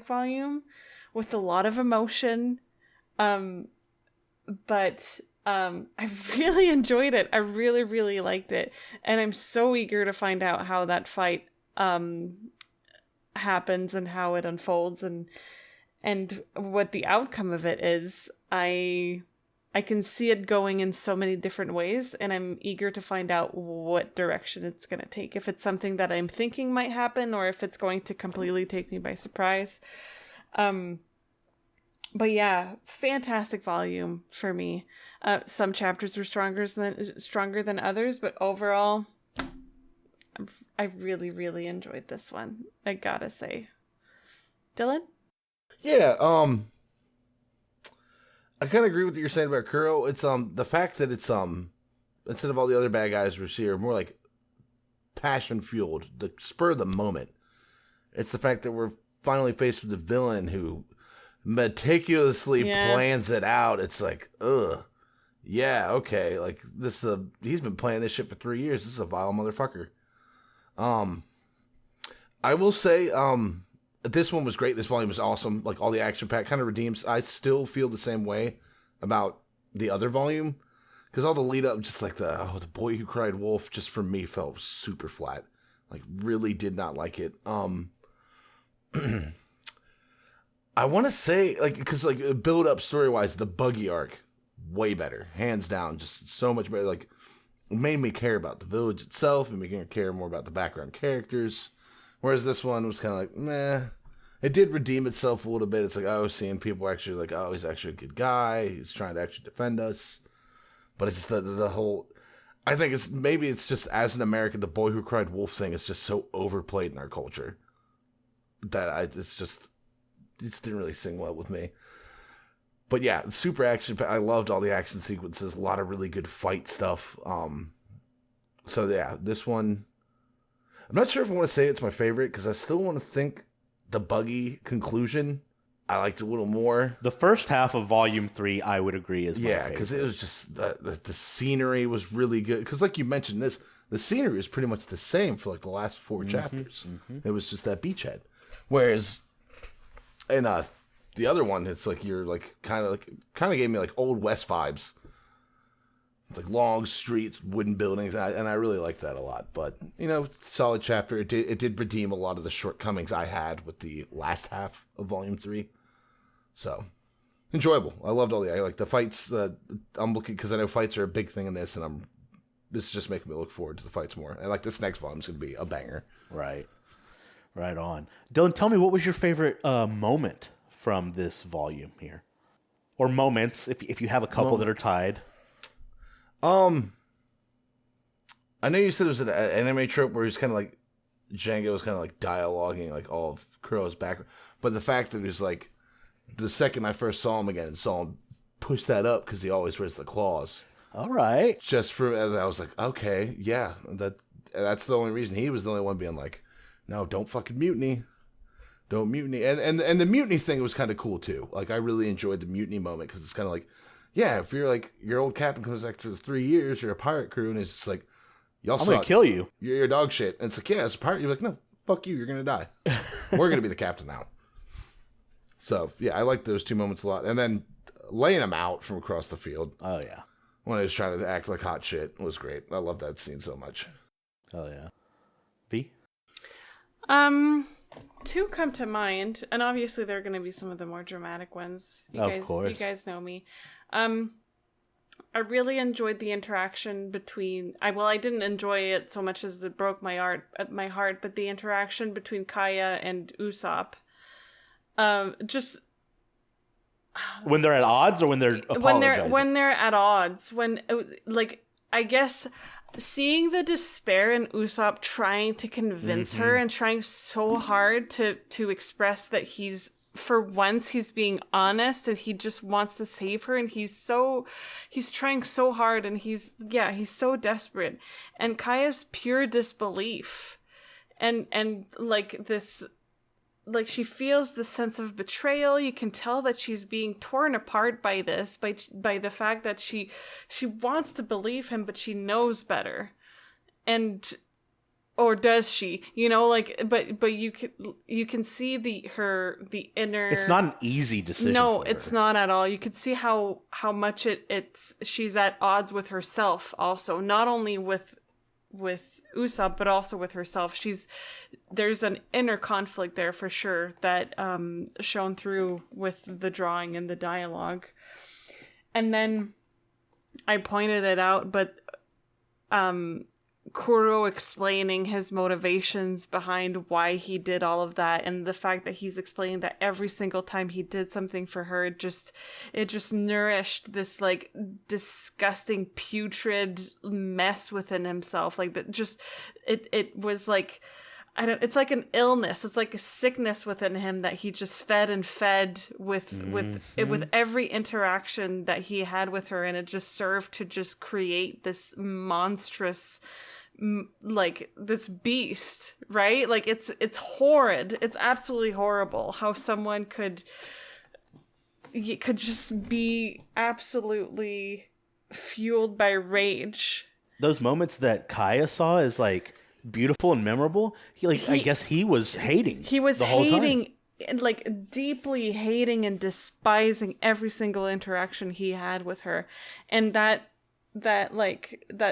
volume with a lot of emotion. But I really enjoyed it. I really, really liked it. And I'm so eager to find out how that fight happens and how it unfolds and what the outcome of it is. I can see it going in so many different ways, and I'm eager to find out what direction it's going to take. If it's something that I'm thinking might happen, or if it's going to completely take me by surprise. But yeah, fantastic volume for me. Some chapters were stronger than others, but overall, I really, really enjoyed this one. I gotta say. Dylan? Yeah, I kind of agree with what you're saying about Kuro. It's the fact that it's instead of all the other bad guys we see are more like passion fueled, the spur of the moment. It's the fact that we're finally faced with a villain who meticulously plans it out. It's like, ugh, yeah, okay, like this. He's been playing this shit for 3 years. This is a vile motherfucker. I will say, this one was great. This volume was awesome. Like all the action pack kind of redeems. I still feel the same way about the other volume because all the lead up, just like the boy who cried wolf, just for me felt super flat. Like really did not like it. I want to say like because like build up story wise, the buggy arc way better, hands down, just so much better. Like it made me care about the village itself and making me care more about the background characters. Whereas this one was kind of like, meh. It did redeem itself a little bit. It's like, oh, seeing people actually like, oh, he's actually a good guy. He's trying to actually defend us. But it's the whole, I think it's just as an American, the boy who cried wolf thing is just so overplayed in our culture that it just didn't really sing well with me. But yeah, super action. I loved all the action sequences. A lot of really good fight stuff. So yeah, this one, I'm not sure if I want to say it's my favorite because I still want to think the buggy conclusion I liked a little more. The first half of Volume 3, I would agree, is my favorite. Yeah, because it was just the scenery was really good. Because like you mentioned, the scenery is pretty much the same for like the last 4 chapters. It was just that beachhead. Whereas in the other one, it's like you're like kind of gave me like Old West vibes. It's like long streets, wooden buildings, and I really like that a lot. But, solid chapter. It did redeem a lot of the shortcomings I had with the last half of Volume 3. So, enjoyable. I loved I like the fights. I'm looking, because I know fights are a big thing in this, and this is just making me look forward to the fights more. And like this next volume is going to be a banger. Right. Right on. Dylan, tell me, what was your favorite moment from this volume here? Or moments, if you have a couple that are tied. I know you said it was an anime trope where he's kind of like Django was kind of like dialoguing like all of Kuro's background, but the fact that it was like the second I first saw him again and saw him push that up because he always wears the claws. All right, just for as I was like, okay, yeah, that's the only reason. He was the only one being like, no, don't fucking mutiny. Don't mutiny. And the mutiny thing was kind of cool too. Like I really enjoyed the mutiny moment because it's kind of like, yeah, if you're like, your old captain comes back to 3 years, you're a pirate crew, and it's just like, y'all suck. I'm going to kill you. You're dog shit. And it's like, yeah, as a pirate, you're like, no, fuck you, you're going to die. We're going to be the captain now. So, yeah, I like those 2 moments a lot. And then laying him out from across the field. Oh, yeah. When he was trying to act like hot shit was great. I love that scene so much. Oh, yeah. V? 2 come to mind, and obviously there are going to be some of the more dramatic ones. Of course. You guys know me. I really enjoyed the interaction between. I didn't enjoy it so much as it broke my heart, but the interaction between Kaya and Usopp. Just when they're at odds, or when they're apologizing? When they're at odds. When I guess seeing the despair in Usopp trying to convince her and trying so hard to express that he's being honest and he just wants to save her, and he's trying so hard, and he's so desperate, and Kaya's pure disbelief and like this, like she feels the sense of betrayal. You can tell that she's being torn apart by this, by the fact that she wants to believe him, but she knows better. Or does she? But you can see the inner. It's not an easy decision. No, for her. It's not at all. You could see how much she's at odds with herself. Also, not only with Usopp, but also with herself. There's an inner conflict there for sure that shown through with the drawing and the dialogue. And then I pointed it out, but Kuro explaining his motivations behind why he did all of that, and the fact that he's explaining that every single time he did something for her, it just nourished this like disgusting putrid mess within himself. Like that, just it was like, it's like an illness. It's like a sickness within him that he just fed and fed with every interaction that he had with her, and it just served to just create this monstrous, like this beast, right? Like it's horrid. It's absolutely horrible how someone could just be absolutely fueled by rage. Those moments that Kaya saw is like beautiful and memorable. I guess he was hating. He was the whole hating, time. like deeply hating and despising every single interaction he had with her, and that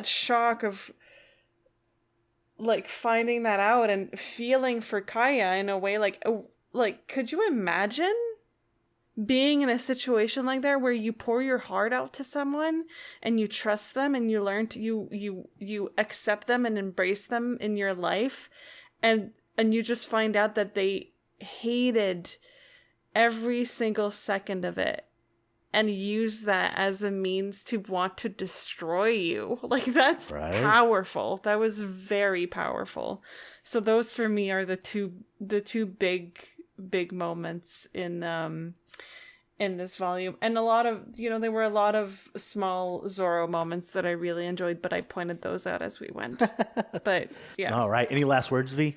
shock of like finding that out and feeling for Kaya in a way like could you imagine being in a situation like that where you pour your heart out to someone and you trust them and you learn to you accept them and embrace them in your life, and you just find out that they hated every single second of it and use that as a means to want to destroy you. Like, that's right. Powerful. That was very powerful. So those for me are the two big moments in this volume. And a lot of, there were a lot of small Zoro moments that I really enjoyed, but I pointed those out as we went. But yeah. All right. Any last words, V?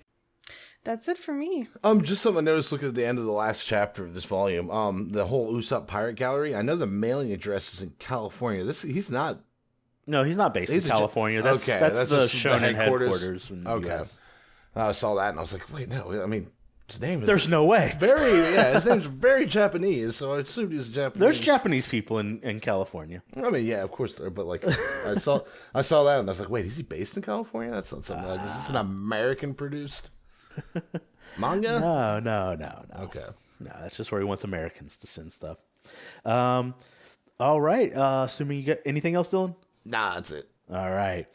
That's it for me. Just something I noticed looking at the end of the last chapter of this volume. The whole Usopp Pirate Gallery. I know the mailing address is in California. He's not. No, he's not based in California. That's the Shonen headquarters. Okay. US. I saw that and I was like, wait, no. I mean, his name is. There's no way. His name's very Japanese, so I assumed he was Japanese. There's Japanese people in California. I mean, yeah, of course there. But like, I saw that and I was like, wait, is he based in California? That's not something. Is this an American produced manga? No. Okay. No, that's just where he wants Americans to send stuff. All right. Assuming you got anything else, Dylan? Nah, that's it. All right.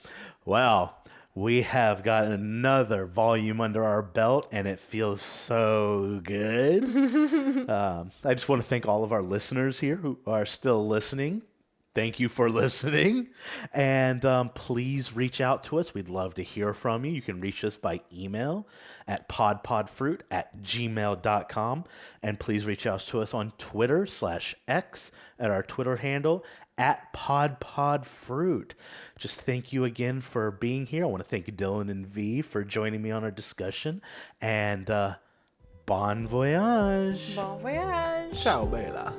Well, we have got another volume under our belt, and it feels so good. I just want to thank all of our listeners here who are still listening. Thank you for listening. And please reach out to us. We'd love to hear from you. You can reach us by email at podpodfruit@gmail.com. And please reach out to us on Twitter/X at our Twitter handle @podpodfruit. Just thank you again for being here. I want to thank Dylan and V for joining me on our discussion. And bon voyage. Bon voyage. Ciao, Bella.